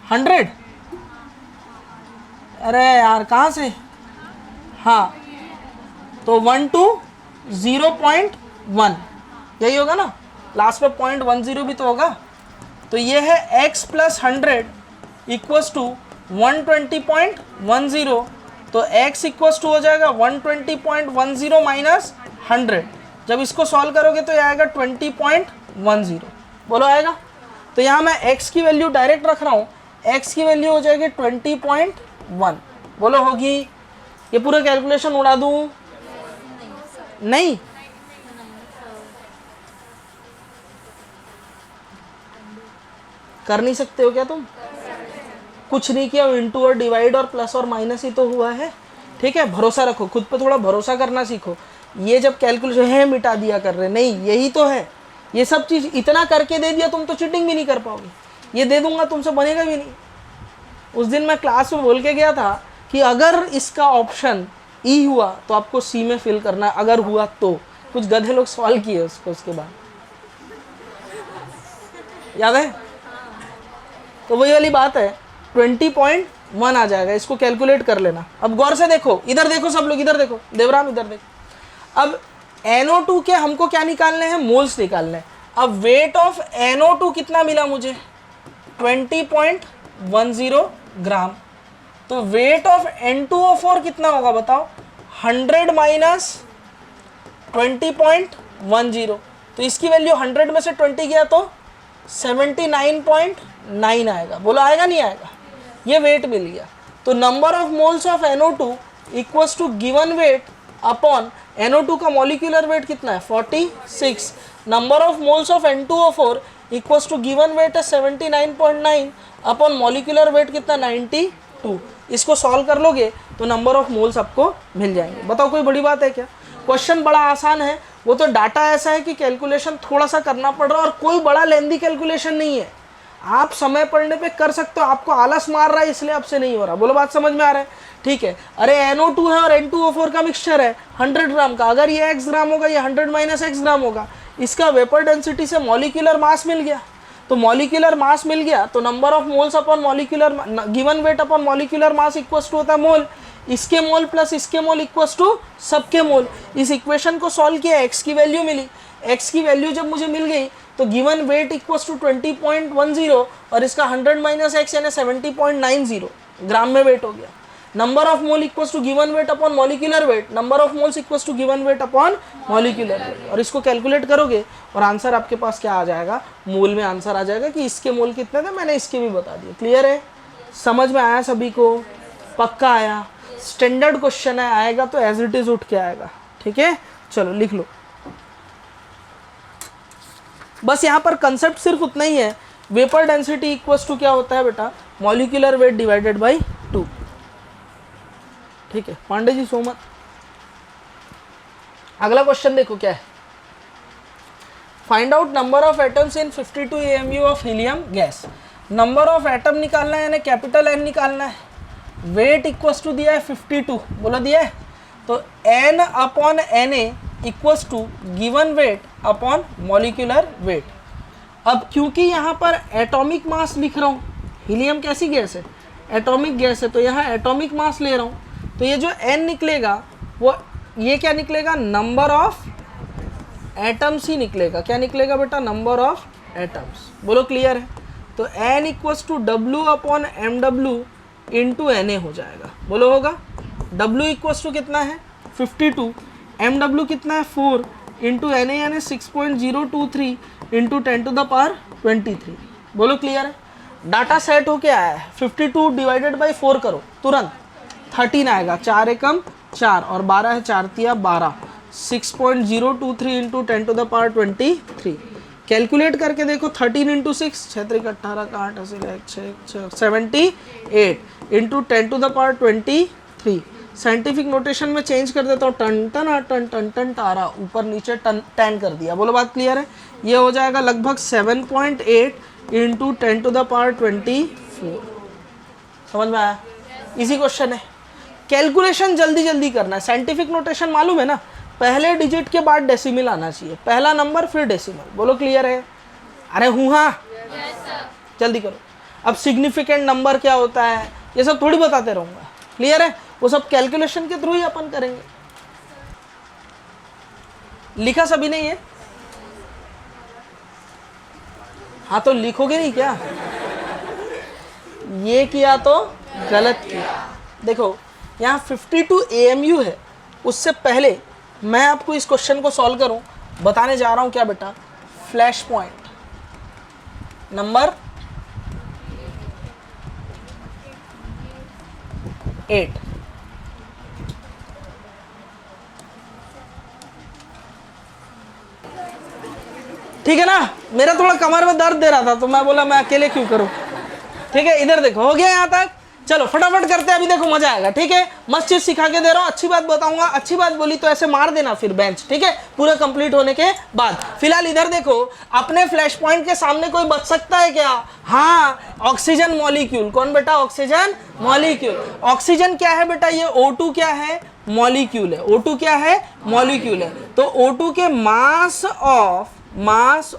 100। अरे यार कहाँ से? हाँ तो 1 to 0.1 यही होगा ना, लास्ट में 0.10 भी तो होगा। तो ये है x प्लस 100 इक्वल्स टू 120.10, तो x इक्वल्स टू हो जाएगा 120.10 माइनस 100। जब इसको सॉल्व करोगे तो ये आएगा 20.10। बोलो आएगा? तो यहाँ मैं x की वैल्यू डायरेक्ट रख रहा हूँ, x की वैल्यू हो जाएगी 20.1। बोलो होगी? ये पूरा कैलकुलेशन उड़ा दूँ? नहीं, कर नहीं सकते हो क्या तुम? कुछ नहीं किया, इंटू और डिवाइड और प्लस और माइनस ही तो हुआ है। ठीक है, भरोसा रखो, खुद पे थोड़ा भरोसा करना सीखो। ये जब कैलकुलेशन है मिटा दिया कर रहे, नहीं यही तो है। ये सब चीज़ इतना करके दे दिया तुम तो चीटिंग भी नहीं कर पाओगे। ये दे दूंगा तुमसे बनेगा भी नहीं। उस दिन मैं क्लास में बोल के गया था कि अगर इसका ऑप्शन ई हुआ तो आपको सी में फिल करना, अगर हुआ तो। कुछ गधे लोग सवाल किए उसको, उसके बाद याद है? तो वही वाली बात है, 20.1 आ जाएगा। इसको कैलकुलेट कर लेना। अब गौर से देखो, इधर देखो सब लोग, इधर देखो, देवराम इधर देखो। अब NO2 के हमको क्या निकालने हैं? मोल्स निकालने हैं। अब वेट ऑफ NO2 कितना मिला मुझे? 20.10 ग्राम। तो वेट ऑफ N2O4 कितना होगा बताओ? 100 माइनस 20.10। तो इसकी वैल्यू 100 में से 20 गया तो 79.9 आएगा। बोलो आएगा नहीं आएगा? ये वेट मिल गया। तो number of moles of NO2 equals to given weight upon NO2 का मॉलिक्यूलर वेट कितना है? 46। Number of moles of N2O4 equals to given weight है 79.9 अपॉन मॉलिक्यूलर वेट कितना? 92। इसको सॉल्व कर लोगे तो नंबर ऑफ मोल्स आपको मिल जाएंगे। बताओ कोई बड़ी बात है क्या? क्वेश्चन बड़ा आसान है, वो तो डाटा ऐसा है कि कैलकुलेशन थोड़ा सा करना पड़ रहा है, और कोई बड़ा लेंदी कैलकुलेशन नहीं है। आप समय पड़ने पे कर सकते हो, आपको आलस मार रहा है इसलिए आपसे नहीं हो रहा। बोलो बात समझ में आ रहा है? ठीक है। अरे NO2 है और N2O4 का मिक्सचर है 100 ग्राम का, अगर ये x ग्राम होगा, ये 100 माइनस x ग्राम होगा, इसका वेपर डेंसिटी से मॉलिक्यूलर मास मिल गया। तो मॉलिक्यूलर मास मिल गया, तो number of moles upon molecular given weight upon molecular mass equals to होता है मोल, इसके मोल प्लस इसके मोल इक्वल्स टू सबके मोल। इस इक्वेशन को सॉल्व किया, x की वैल्यू मिली, x की वैल्यू जब मुझे मिल गई तो गिवन वेट इक्वल्स टू 20.10 और इसका 100 माइनस एक्स यानी 70.90 ग्राम में वेट हो गया। Number of mole equals to given weight upon molecular weight, number of moles equals to given weight upon molecular weight, और इसको कैलकुलेट करोगे और आंसर आपके पास क्या आ जाएगा, मोल में आंसर आ जाएगा कि इसके मोल कितने थे, मैंने इसके भी बता दिए। क्लियर है, समझ में आया सभी को, पक्का आया। स्टैंडर्ड क्वेश्चन है, आएगा तो एज इट इज उठ के आएगा। ठीक है, चलो लिख लो। बस यहाँ पर कंसेप्ट सिर्फ उतना ही है, वेपर डेंसिटी इक्वल्स टू क्या होता है बेटा, मॉलिक्यूलर वेट डिवाइडेड बाई 2। ठीक है पांडे जी, सो मत। अगला क्वेश्चन देखो क्या है, find out number of atoms in 52 AMU of helium gas. Number of atom निकालना है यानी कैपिटल N निकालना है। वेट इक्वल्स टू दिया है 52, बोला दिया है, तो N upon Na equals to given weight upon molecular weight. अब क्योंकि यहाँ पर एटॉमिक मास लिख रहा हूँ, हीलियम कैसी गैस है, एटॉमिक गैस है, तो यहाँ एटॉमिक मास ले रहा हूँ, तो ये जो N निकलेगा वो ये क्या निकलेगा, नंबर ऑफ एटम्स ही निकलेगा। क्या निकलेगा बेटा, नंबर ऑफ एटम्स। बोलो क्लियर है, तो N equals to W upon MW into Na हो जाएगा। बोलो होगा, W इक्वल्स टू कितना है 52, MW कितना है 4 इंटू Na यानी 6.023 इंटू 10 टू द पावर 23। बोलो क्लियर है, डाटा सेट होके आया है। 52 डिवाइडेड बाई 4 करो तुरंत 13 आएगा, 4 एकम 4 और 12 है 4 तिया 12, 6.023 into 10 to the power 23। Calculate करके देखो, 13 इंटू 6 6 3 18 का 8 6 78 into 10 to the power 23। Scientific notation में चेंज कर देता हूँ, टन टन टन टन टन तारा, ऊपर नीचे टन 10 कर दिया। बोलो बात क्लियर है, ये हो जाएगा लगभग 7.8 इंटू 10 टू द पावर 24। समझ में आया, इजी क्वेश्चन है। कैलकुलेशन जल्दी जल्दी करना है, साइंटिफिक नोटेशन मालूम है ना, पहले डिजिट के बाद डेसिमल आना चाहिए, पहला नंबर फिर डेसिमल। बोलो क्लियर है, अरे हूँ हाँ जल्दी करो। अब सिग्निफिकेंट नंबर क्या होता है ये सब थोड़ी बताते रहूँगा, क्लियर है, वो सब कैलकुलेशन के थ्रू ही अपन करेंगे। लिखा सभी ने ये, हाँ तो लिखोगे नहीं क्या, ये किया तो गलत किया। देखो यहाँ 52 AMU है, उससे पहले मैं आपको इस क्वेश्चन को सॉल्व करूं, बताने जा रहा हूं क्या बेटा, फ्लैश पॉइंट नंबर 8। ठीक है ना, मेरा थोड़ा कमर में दर्द दे रहा था तो मैं बोला मैं अकेले क्यों करूं। ठीक है, इधर देखो हो गया यहाँ तक, चलो फटाफट करते हैं, अभी देखो मजा आएगा। ठीक है, मस्त चीज सिखा के दे रहा हूँ, अच्छी बात बताऊंगा, अच्छी बात बोली तो ऐसे मार देना फिर बेंच। ठीक है, पूरा कंप्लीट होने के बाद। फिलहाल इधर देखो, अपने फ्लैश पॉइंट के सामने कोई बच सकता है क्या, हाँ ऑक्सीजन मॉलिक्यूल। कौन बेटा, ऑक्सीजन मॉलिक्यूल। ऑक्सीजन क्या है बेटा, ये O2 क्या है, मॉलिक्यूल है। O2 क्या है, मॉलिक्यूल है। तो O2 के मास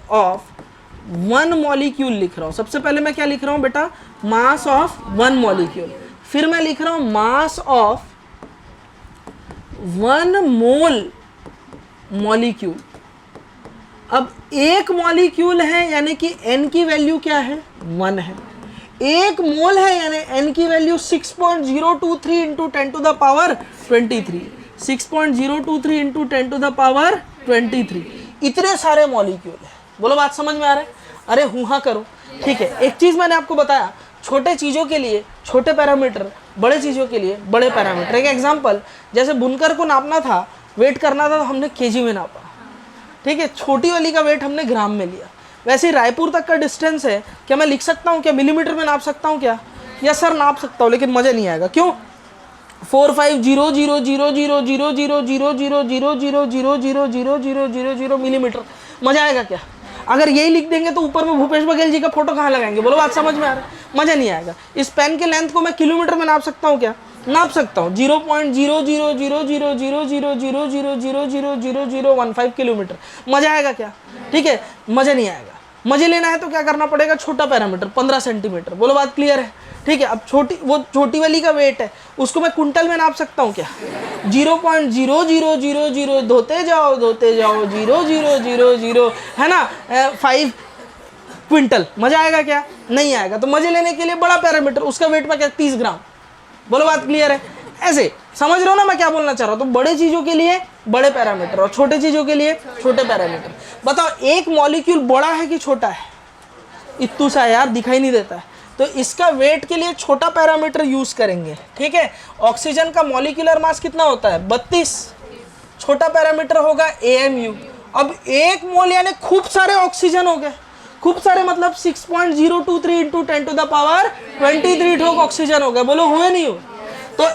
ऑफ 1 मॉलिक्यूल लिख रहा हूं। सबसे पहले मैं क्या लिख रहा हूं बेटा, मास ऑफ 1 मॉलिक्यूल, फिर मैं लिख रहा हूं मास ऑफ 1 मोल मॉलिक्यूल। अब एक मॉलिक्यूल है यानी कि n की वैल्यू क्या है, 1 है। एक मोल है यानी n की value 6.023 into 10 to the power 23, 6.023 into 10 to the power 23। इतने सारे मॉलिक्यूल है। बोलो बात समझ में आ रहा है, अरे हुआ करो। ठीक है, एक चीज मैंने आपको बताया, छोटे चीजों के लिए छोटे पैरामीटर, बड़े चीजों के लिए बड़े पैरामीटर। एक एग्जांपल, जैसे बुनकर को नापना था, वेट करना था, तो हमने केजी में नापा। ठीक है, छोटी वाली का वेट हमने ग्राम में लिया। वैसे ही रायपुर तक का डिस्टेंस है, क्या मैं लिख सकता हूँ, क्या मिलीमीटर में नाप सकता हूँ क्या, या सर नाप सकता हूँ, लेकिन मजा नहीं आएगा। क्यों, 45000000000000000000 मिलीमीटर, मजा आएगा क्या। अगर यही लिख देंगे तो ऊपर में भूपेश बघेल जी का फोटो कहाँ लगाएंगे। बोलो बात समझ में आ रहा है, मजा नहीं आएगा। इस पेन के लेंथ को मैं किलोमीटर में नाप सकता हूँ क्या, नाप सकता हूँ। 0.000000000000015 किलोमीटर, मजा आएगा क्या। ठीक है, मजा नहीं आएगा। मजे लेना है तो क्या करना पड़ेगा, छोटा पैरामीटर 15 सेंटीमीटर। बोलो बात क्लियर है, ठीक है। अब छोटी वाली का वेट है, उसको मैं कुंटल में नाप सकता हूँ क्या, 0.0000 धोते जाओ 0.0000 है ना, 5 क्विंटल। मजा आएगा क्या, नहीं आएगा। तो मजे लेने के लिए बड़ा पैरामीटर, उसका वेट में क्या 30 ग्राम। बोलो बात क्लियर है, ऐसे समझ रहे हो ना मैं क्या बोलना चाह रहा हूँ। तो बड़े चीजों के लिए बड़े पैरामीटर और छोटे चीजों के लिए छोटे पैरामीटर। बताओ एक मॉलिक्यूल बड़ा है कि छोटा है, इत्तू सा यार दिखाई नहीं देता है, तो इसका वेट के लिए छोटा पैरामीटर यूज करेंगे, ठीक है। ऑक्सीजन का मॉलिक्यूलर मास कितना होता है 32, छोटा पैरामीटर होगा AMU। अब 1 मोल यानी खूब सारे ऑक्सीजन हो गए, खूब सारे मतलब 6.023 इंटू 10⁻23 ठोक ऑक्सीजन हो गए। बोलो हुए नहीं हो। तो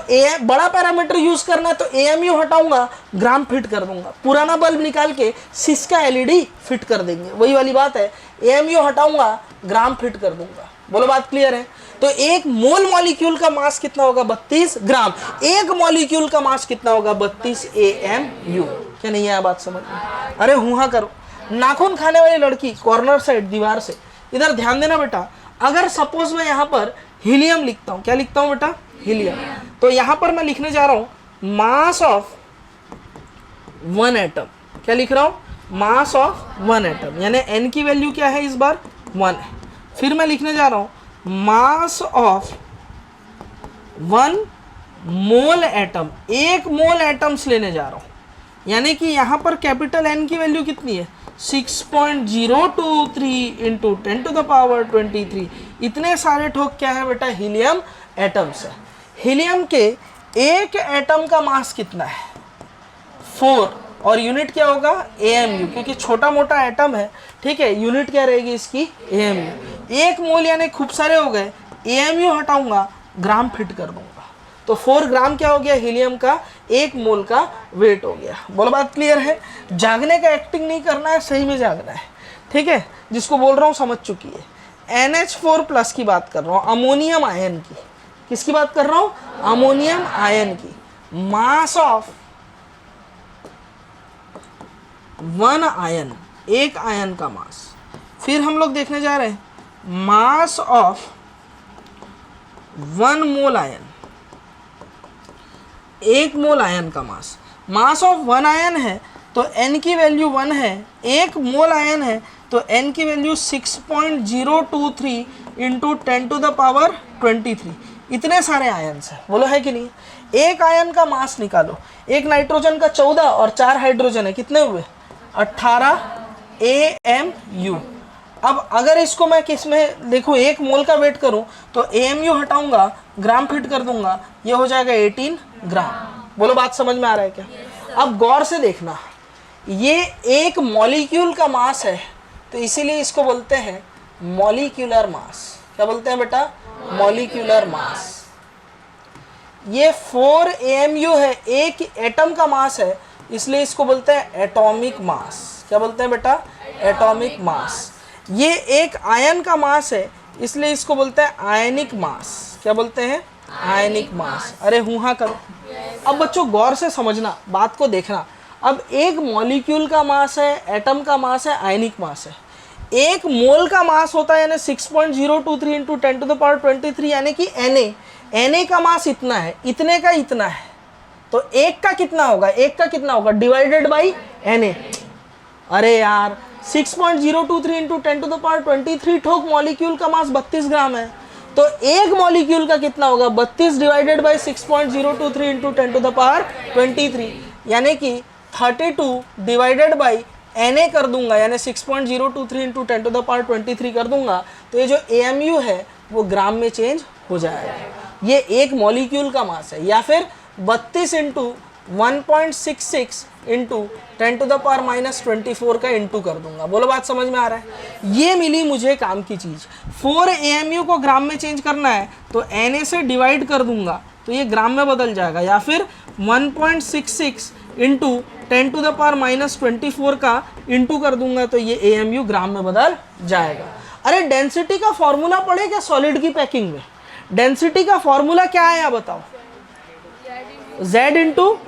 बड़ा पैरामीटर यूज करना है तो AMU हटाऊंगा, ग्राम फिट कर दूंगा। पुराना बल्ब निकाल के सिस का LED फिट कर देंगे, वही वाली बात है। AMU हटाऊंगा, ग्राम फिट कर दूंगा। बोलो बात क्लियर है। तो एक मोल मॉलिक्यूल का मास कितना होगा 32 ग्राम, एक मॉलिक्यूल का मास कितना होगा 32 AMU। क्या नहीं है बात समझ में? अरे हुआ करो। नाखून खाने वाली लड़की कॉर्नर साइड दीवार से, इधर ध्यान देना बेटा। अगर सपोज मैं यहाँ पर हीलियम लिखता हूँ, क्या लिखता हूँ बेटा, हीलियम, तो यहाँ पर मैं लिखने जा रहा हूँ मास ऑफ 1 एटम। क्या लिख रहा हूँ, मास ऑफ 1 एटम, यानी n की वैल्यू क्या है इस बार 1 है। फिर मैं लिखने जा रहा हूँ mass of 1 mole atom, 1 mole atoms लेने जा रहा हूँ, यानी कि यहाँ पर कैपिटल N की वैल्यू कितनी है 6.023 इंटू 10⁻23। इतने सारे ठोक क्या है बेटा, हीलियम एटम्स है। हीलियम के एक एटम का मास कितना है 4, और यूनिट क्या होगा AMU, क्योंकि छोटा मोटा एटम है, ठीक है। यूनिट क्या रहेगी इसकी AMU। 1 मोल यानी खूब सारे हो गए, AMU हटाऊंगा, ग्राम फिट कर दूंगा। तो 4 ग्राम क्या हो गया हीलियम का, 1 मोल का वेट हो गया। बोलो बात क्लियर है। जागने का एक्टिंग नहीं करना है, सही में जागना है, ठीक है। जिसको बोल रहा हूँ समझ चुकी है। NH4+ की बात कर रहा हूँ, अमोनियम आयन की। किसकी बात कर रहा हूँ, अमोनियम आयन की। मास ऑफ 1 आयन, एक आयन का मास। फिर हम लोग देखने जा रहे हैं mass of 1 mole ion, 1 mole ion का मास। मास ऑफ 1 आयन है तो n की वैल्यू 1 है, 1 मोल आयन है तो n की वैल्यू 6.023 इंटू 10⁻23। इतने सारे आयन्स हैं, बोलो है कि नहीं। एक आयन का मास निकालो, एक नाइट्रोजन का 14 और 4 हाइड्रोजन है, कितने हुए 18 AMU। अब अगर इसको मैं किस में देखूँ, 1 मोल का वेट करूँ तो AMU हटाऊंगा, ग्राम फिट कर दूंगा, ये हो जाएगा 18 ग्राम। बोलो बात समझ में आ रहा है क्या। अब गौर से देखना, ये एक मॉलिक्यूल का मास है, तो इसीलिए इसको बोलते हैं मॉलिक्यूलर मास। क्या बोलते हैं बेटा, मॉलिक्यूलर मास। ये 4 AMU है, एक एटम का मास है, इसलिए इसको बोलते हैं एटॉमिक मास। क्या बोलते हैं बेटा, एटॉमिक मास। ये एक आयन का मास है, इसलिए इसको बोलते हैं आयनिक मास। क्या बोलते हैं, आयनिक मास। अरे हुआ करो। अब बच्चों गौर से समझना, बात को देखना। अब एक मॉलिक्यूल का मास है, एटम का मास है, आयनिक मास है। 1 मोल का मास होता है यानी 6.023 इंटू 10⁻23, यानी कि Na का मास इतना है, इतने का इतना है, तो 1 का कितना होगा, 1 का कितना होगा डिवाइडेड बाई Na। अरे यार 6.023 इंटू 10⁻23 ठोक मॉलिक्यूल का मास 32 ग्राम है, तो एक मॉलिक्यूल का कितना होगा 32 डिवाइडेड बाई 6.023 इंटू 10⁻23, यानी कि 32 डिवाइडेड बाई Na कर दूंगा, यानी 6.023 इंटू 10⁻23 कर दूंगा, तो ये जो AMU है वो ग्राम में चेंज हो जाएगा। ये एक मॉलिक्यूल का मास है। या फिर 32 इंटू 1.66 इंटू 10⁻24 का इंटू कर दूंगा। बोलो बात समझ में आ रहा है। ये मिली मुझे काम की चीज़। 4 AMU को ग्राम में चेंज करना है तो Na से डिवाइड कर दूंगा तो ये ग्राम में बदल जाएगा, या फिर 1.66 इंटू 10⁻24 का इंटू कर दूंगा तो ये AMU ग्राम में बदल जाएगा। अरे डेंसिटी का फॉर्मूला पढ़े क्या सॉलिड की पैकिंग में। डेंसिटी का फॉर्मूला क्या है आप बताओ, Z into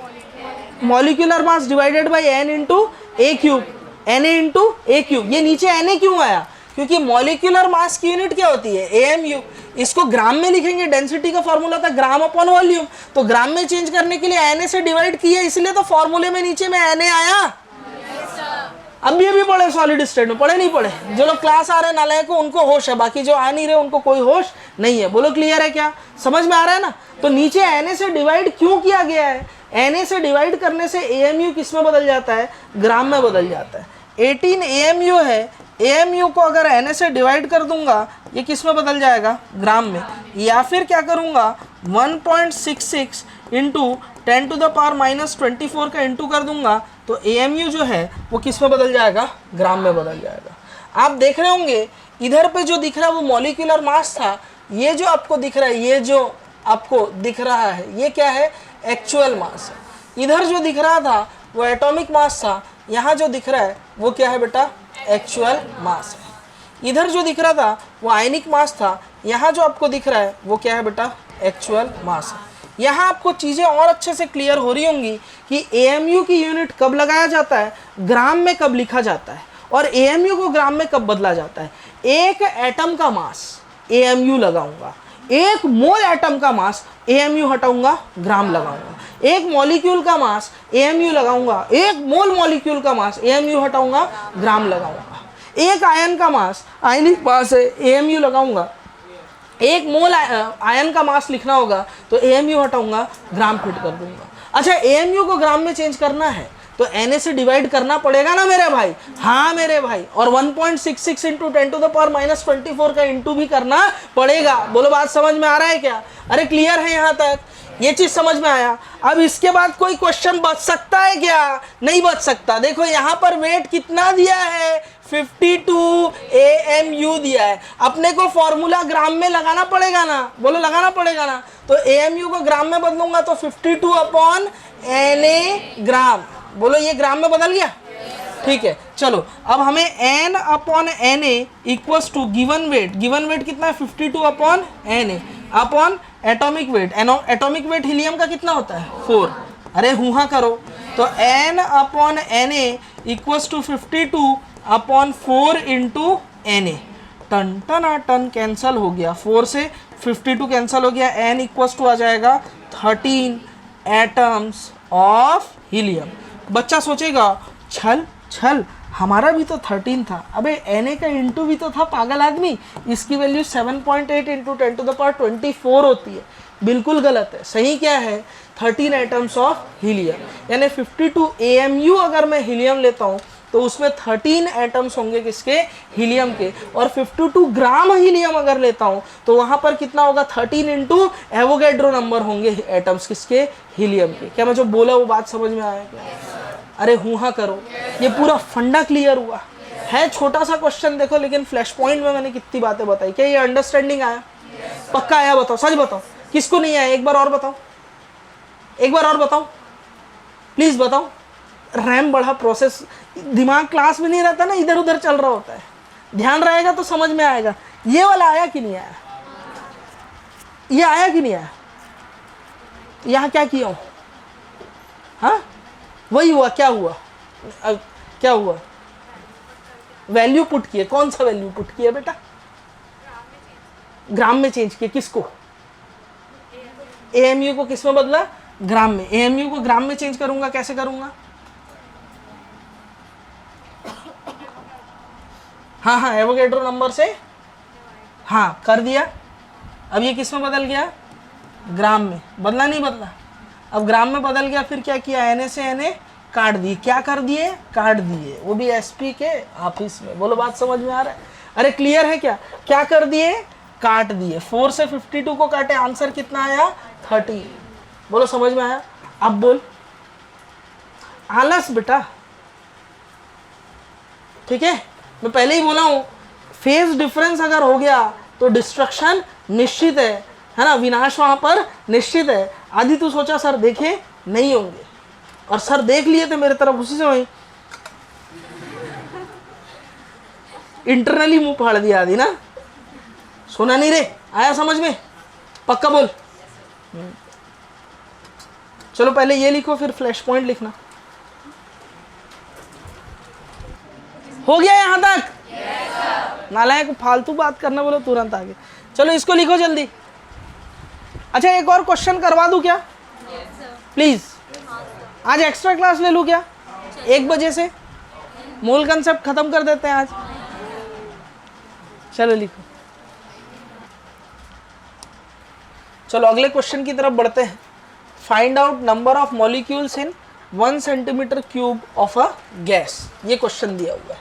molecular mass divided by N into A cube, Na into A cube. ये नीचे Na क्यों आया, क्योंकि मॉलिक्यूलर मास की यूनिट क्या होती है, AMU। इसको ग्राम में लिखेंगे, डेंसिटी का फॉर्मूला था ग्राम अपॉन वॉल्यूम, तो ग्राम में चेंज करने के लिए Na से डिवाइड किया, इसलिए तो फॉर्मूले में नीचे में Na आया। अभी अभी पढ़े सॉलिड स्टेट में, पढ़े नहीं पढ़े? जो लोग क्लास आ रहे हैं नालायक को उनको होश है, बाकी जो आ नहीं रहे उनको कोई होश नहीं है। बोलो क्लियर है क्या, समझ में आ रहा है ना? तो नीचे Na से डिवाइड क्यों किया गया है? Na से डिवाइड करने से AMU किस में बदल जाता है, ग्राम में बदल जाता है। 18 AMU है, AMU को अगर Na से डिवाइड कर दूंगा ये किस में बदल जाएगा, ग्राम में। या फिर क्या करूंगा 1.66 इंटू 10⁻⁻24 का इंटू कर दूंगा, तो AMU जो है वो किस में बदल जाएगा, ग्राम में बदल जाएगा। आप देख रहे होंगे इधर पे जो दिख रहा है वो मॉलिक्यूलर मास था, ये जो आपको दिख रहा है, ये जो आपको दिख रहा है ये क्या है, एक्चुअल मास है। इधर जो दिख रहा था वो एटॉमिक मास था, यहाँ जो दिख रहा है वो क्या है बेटा, एक्चुअल मास है। इधर जो दिख रहा था वो आयनिक मास था, यहाँ जो आपको दिख रहा है वो क्या है बेटा, एक्चुअल मास है। यहाँ आपको चीज़ें और अच्छे से क्लियर हो रही होंगी कि AMU की यूनिट कब लगाया जाता है, ग्राम में कब लिखा जाता है, और AMU को ग्राम में कब बदला जाता है। एक एटम का मास AMU लगाऊंगा, एक मोल एटम का मास AMU हटाऊंगा, ग्राम लगाऊंगा। एक मॉलिक्यूल का मास AMU लगाऊंगा, एक मोल मॉलिक्यूल का मास AMU हटाऊंगा, ग्राम लगाऊंगा। एक आयन का मास, आयनिक मास है, AMU लगाऊंगा। एक मोल आयन का मास लिखना होगा तो AMU हटाऊंगा, ग्राम फिट कर दूंगा। अच्छा, AMU को ग्राम में चेंज करना है तो Na से डिवाइड करना पड़ेगा ना मेरे भाई, हाँ मेरे भाई, और 1.66 इंटू 10⁻⁻24 का इंटू भी करना पड़ेगा। बोलो बात समझ में आ रहा है क्या? अरे क्लियर है यहाँ तक, ये चीज समझ में आया? अब इसके बाद कोई क्वेश्चन बच सकता है क्या? नहीं बच सकता। देखो यहाँ पर वेट कितना दिया है, 52 AMU दिया है। अपने को फॉर्मूला ग्राम में लगाना पड़ेगा ना, बोलो लगाना पड़ेगा ना। तो AMU को ग्राम में बदलूंगा तो 52/Na ग्राम, बोलो ये ग्राम में बदल गया, ठीक है। चलो अब हमें N/Na equals to given wait कितना है, 52/Na upon atomic weight. Atomic weight helium का कितना होता है, 4। अरे हुआ करो, तो N/Na equals to 52/4 into Na। टन टन टन कैंसल हो गया, 4 से 52 कैंसल हो गया, N इक्वल्स टू आ जाएगा 13 एटम्स ऑफ हीलियम। बच्चा सोचेगा छल छल हमारा भी तो 13 था, अबे Na का इंटू भी तो था पागल आदमी, इसकी वैल्यू 7.8 इंटू 10⁻24 होती है। बिल्कुल गलत है, सही क्या है, 13 एटम्स ऑफ हीलियम। यानी 52 AMU अगर मैं हीलियम लेता हूँ तो उसमें 13 एटम्स होंगे किसके, हीलियम के। और 52 ग्राम हीलियम अगर लेता हूँ तो वहाँ पर कितना होगा, 13 इंटू एवोगैड्रो नंबर होंगे एटम्स किसके, हीलियम के। क्या मैं जो बोला वो बात समझ में आया क्या? अरे हुआ करो, ये पूरा फंडा क्लियर हुआ है। छोटा सा क्वेश्चन देखो, लेकिन फ्लैश पॉइंट में मैंने कितनी बातें बताई। क्या ये अंडरस्टैंडिंग आया? पक्का आया? बताओ, सच बताओ, किसको नहीं आया? एक बार और बताओ, एक बार और बताओ, प्लीज बताओ। रैम बढ़ा, प्रोसेस, दिमाग क्लास में नहीं रहता ना, इधर उधर चल रहा होता है। ध्यान रहेगा तो समझ में आएगा। ये वाला आया कि नहीं आया? ये आया कि नहीं आया? यहाँ क्या किया हूँ? हाँ वही हुआ। क्या हुआ? क्या हुआ? वैल्यू पुट किए। कौन सा वैल्यू पुट किया बेटा? ग्राम में चेंज किए। किसको? AMU को किस में बदला? ग्राम में। AMU को ग्राम में चेंज करूंगा, कैसे करूंगा? हाँ हाँ, एवोगैड्रो नंबर से हाँ कर दिया। अब ये किस में बदल गया? ग्राम में। बदला नहीं बदला? अब ग्राम में बदल गया, फिर क्या किया, Na से Na काट दिए। क्या कर दिए? काट दिए, वो भी SP के ऑफिस में। बोलो बात समझ में आ रहा है? अरे क्लियर है क्या? क्या कर दिए? काट दिए। 4 से 52 को काटे, आंसर कितना आया? 30। बोलो समझ में आया? अब बोल। आलस बेटा, ठीक है, मैं पहले ही बोला हूं, फेज डिफरेंस अगर हो गया तो डिस्ट्रक्शन निश्चित है ना, विनाश वहां पर निश्चित है। आदि तू सोचा सर देखे नहीं होंगे, और सर देख लिए थे मेरे तरफ, उसी से वही इंटरनली मुंह फाड़ दिया आदि ना। सुना नहीं रे? आया समझ में? पक्का बोल। चलो पहले ये लिखो, फिर फ्लैश पॉइंट लिखना। हो गया यहां तक? नालायक फालतू बात करना बोलो तुरंत आगे। चलो इसको लिखो जल्दी। अच्छा एक और क्वेश्चन करवा दूं क्या प्लीज? आज एक्स्ट्रा क्लास ले लूं क्या 1 बजे से? मूल कंसेप्ट खत्म कर देते हैं आज। चलो लिखो। चलो अगले क्वेश्चन की तरफ बढ़ते हैं। Find out number of molecules in 1 centimetre cube of a gas. ये क्वेश्चन दिया हुआ है,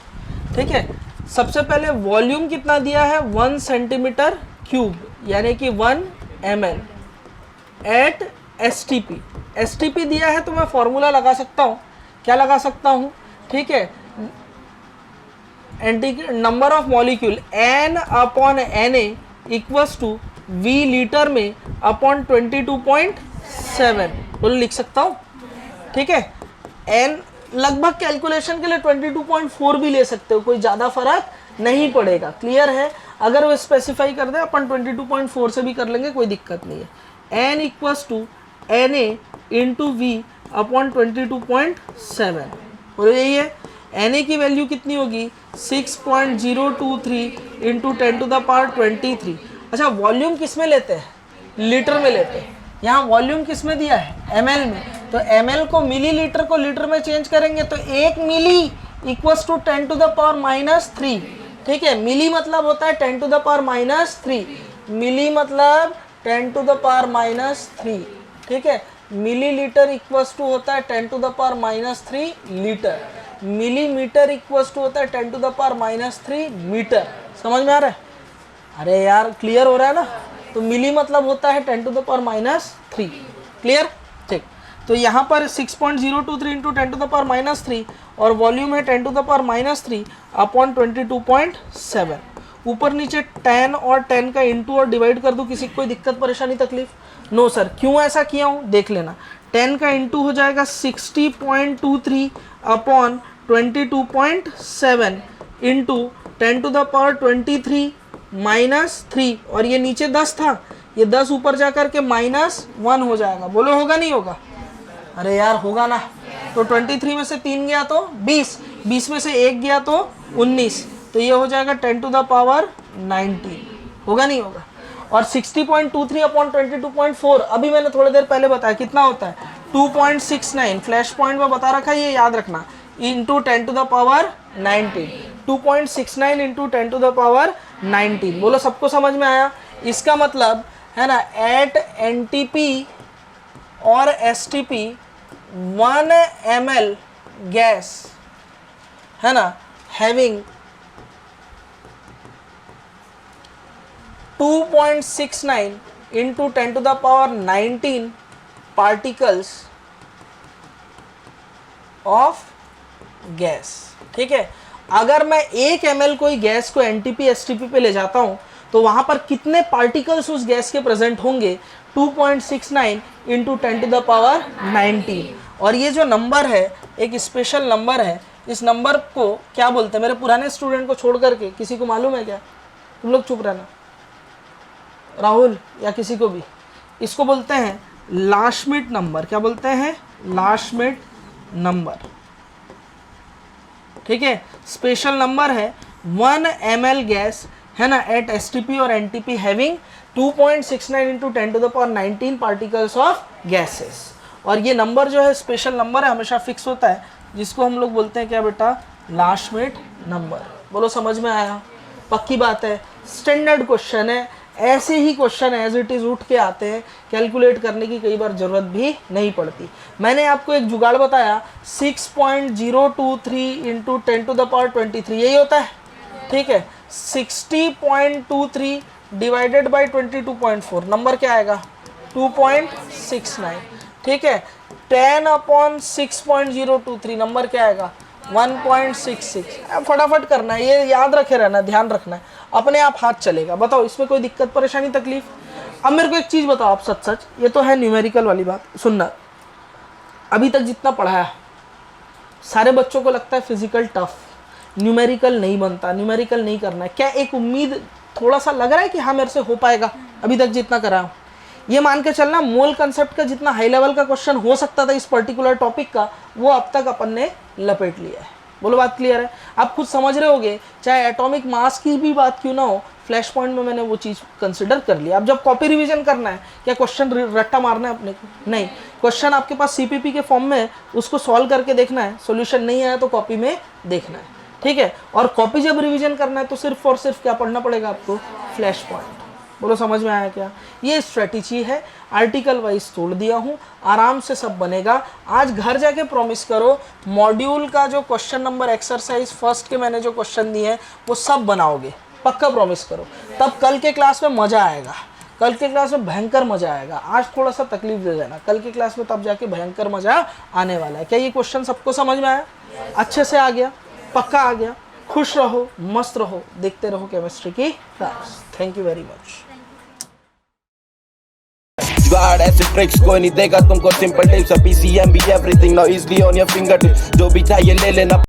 ठीक है। सबसे पहले वॉल्यूम कितना दिया है 1 सेंटीमीटर क्यूब, यानी कि 1 ml एट STP। STP दिया है तो मैं फॉर्मूला लगा सकता हूँ, क्या लगा सकता हूँ, ठीक है। Number of molecule N upon Na equals to V litre में अपॉन 22.7 बोलो लिख सकता हूँ, ठीक है। N लगभग कैलकुलेशन के लिए 22.4 भी ले सकते हो, कोई ज़्यादा फर्क नहीं पड़ेगा, क्लियर है। अगर वो स्पेसिफाई कर दे अपन 22.4 से भी कर लेंगे, कोई दिक्कत नहीं है। N equals to Na into V upon 22.7 बोलो यही है। Na की वैल्यू कितनी होगी 6.023 इंटू 10⁻23। अच्छा वॉल्यूम किस में लेते हैं, लीटर में लेते हैं। यहाँ वॉल्यूम किस में दिया है ml में, तो ml को मिलीलीटर को लीटर में चेंज करेंगे तो 1 मिली इक्वल्स टू 10⁻³ ठीक है। मिली मतलब होता है 10⁻³ मिली मतलब 10⁻³ ठीक है। मिलीलीटर इक्वल्स टू होता है 10⁻³ लीटर। मिलीमीटर इक्वल्स टू होता है 10⁻³ मीटर। समझ में आ रहा है? अरे यार क्लियर हो रहा है ना। तो मिली मतलब होता है 10⁻³ क्लियर, ठीक। तो यहाँ पर 6.023 इंटू 10⁻³ और वॉल्यूम है 10⁻³ अपॉन 22.7। ऊपर नीचे 10 और 10 का इंटू और डिवाइड कर दूँ, किसी को कोई दिक्कत परेशानी तकलीफ? No sir. क्यों ऐसा किया हूँ देख लेना। 10 का इंटू हो जाएगा 60.23 अपॉन 22.7 इंटू 10⁻23 -3 और ये नीचे 10 था, ये 10 ऊपर जा कर के -1 हो जाएगा। बोलो होगा नहीं होगा? अरे यार होगा ना। तो 23 में से 3 गया तो 20, 20 में से 1 गया तो 19, तो ये हो जाएगा 10⁻19। होगा नहीं होगा? और 60.23 अपॉन 22.4 अभी मैंने थोड़ी देर पहले बताया कितना होता है 2.69। फ्लैश पॉइंट में बता रखा है, ये याद रखना, इंटू 10⁻19। 2.69 इंटू 10⁻19। बोलो सबको समझ में आया? इसका मतलब है ना एट NTP और STP 1 ml गैस है ना having 2.69 into 10⁻19 particles of gas, ठीक है। अगर मैं 1 ml कोई गैस को NTP STP पे ले जाता हूं तो वहां पर कितने पार्टिकल्स उस गैस के प्रेजेंट होंगे 2.69 इंटू 10⁻19। और ये जो नंबर है एक स्पेशल नंबर है। इस नंबर को क्या बोलते हैं? मेरे पुराने स्टूडेंट को छोड़ करके किसी को मालूम है क्या? तुम लोग चुप रहना, राहुल या किसी को भी। इसको बोलते हैं लाशमिट नंबर। क्या बोलते हैं? लाशमिट नंबर, ठीक है। स्पेशल नंबर है 1 ml गैस है ना एट STP और NTP having 2.69 into 10⁻19 particles of gases. और ये नंबर जो है स्पेशल नंबर है, हमेशा फिक्स होता है, जिसको हम लोग बोलते हैं क्या बेटा? लाशमिट नंबर। बोलो समझ में आया? पक्की बात है। स्टैंडर्ड क्वेश्चन है, ऐसे ही क्वेश्चन एज इट इज़ उठ के आते हैं, कैलकुलेट करने की कई बार ज़रूरत भी नहीं पड़ती। मैंने आपको एक जुगाड़ बताया 6.023 इंटू 10⁻23 यही होता है, ठीक है। 60.23 डिवाइडेड बाई 22.4 नंबर क्या आएगा? 2.69, ठीक है। 10 अपॉन 6.023 नंबर क्या आएगा? 1.66। फटाफट करना है, ये याद रखे रहना, ध्यान रखना है, अपने आप हाथ चलेगा। बताओ इसमें कोई दिक्कत परेशानी तकलीफ? अब मेरे को एक चीज़ बताओ आप सच सच, ये तो है न्यूमेरिकल वाली बात, सुनना। अभी तक जितना पढ़ाया सारे बच्चों को लगता है फिजिकल टफ, न्यूमेरिकल नहीं बनता, न्यूमेरिकल नहीं करना है। क्या एक उम्मीद थोड़ा सा लग रहा है कि हाँ मेरे से हो पाएगा? अभी तक जितना करा ये मान के चलना मोल कंसेप्ट का जितना हाई लेवल का क्वेश्चन हो सकता था इस पर्टिकुलर टॉपिक का, वो अब तक अपन ने लपेट लिया है। बोलो बात क्लियर है? आप खुद समझ रहे होगे, चाहे एटॉमिक मास की भी बात क्यों ना हो, फ्लैश पॉइंट में मैंने वो चीज़ कंसिडर कर लिया। अब जब कॉपी रिवीजन करना है, क्या क्वेश्चन रट्टा मारना है अपने को? नहीं, क्वेश्चन आपके पास सीपीपी के फॉर्म में है, उसको सॉल्व करके देखना है, सॉल्यूशन नहीं आया तो कॉपी में देखना है, ठीक है। और कॉपी जब रिवीजन करना है तो सिर्फ और सिर्फ क्या पढ़ना पड़ेगा आपको? Flash point. बोलो समझ में आया क्या? ये स्ट्रेटेजी है, आर्टिकल वाइज तोड़ दिया हूँ, आराम से सब बनेगा। आज घर जाके प्रॉमिस करो, मॉड्यूल का जो क्वेश्चन नंबर एक्सरसाइज फर्स्ट के मैंने जो क्वेश्चन दिए हैं वो सब बनाओगे, पक्का प्रॉमिस करो। तब कल के क्लास में मज़ा आएगा, कल के क्लास में भयंकर मज़ा आएगा। आज थोड़ा सा तकलीफ दे देना, कल के क्लास में तब जाके भयंकर मज़ा आने वाला है। क्या ये क्वेश्चन सबको समझ में आया? अच्छे से आ गया? पक्का आ गया? खुश रहो, मस्त रहो, देखते रहो केमिस्ट्री की class. Thank you very much. जुगाड़ ऐसे ट्रिक्स कोई नहीं देगा तुमको, सिंपल टिप्स, PCM भी everything now easily on your finger tips, जो भी चाहिए ले लेना।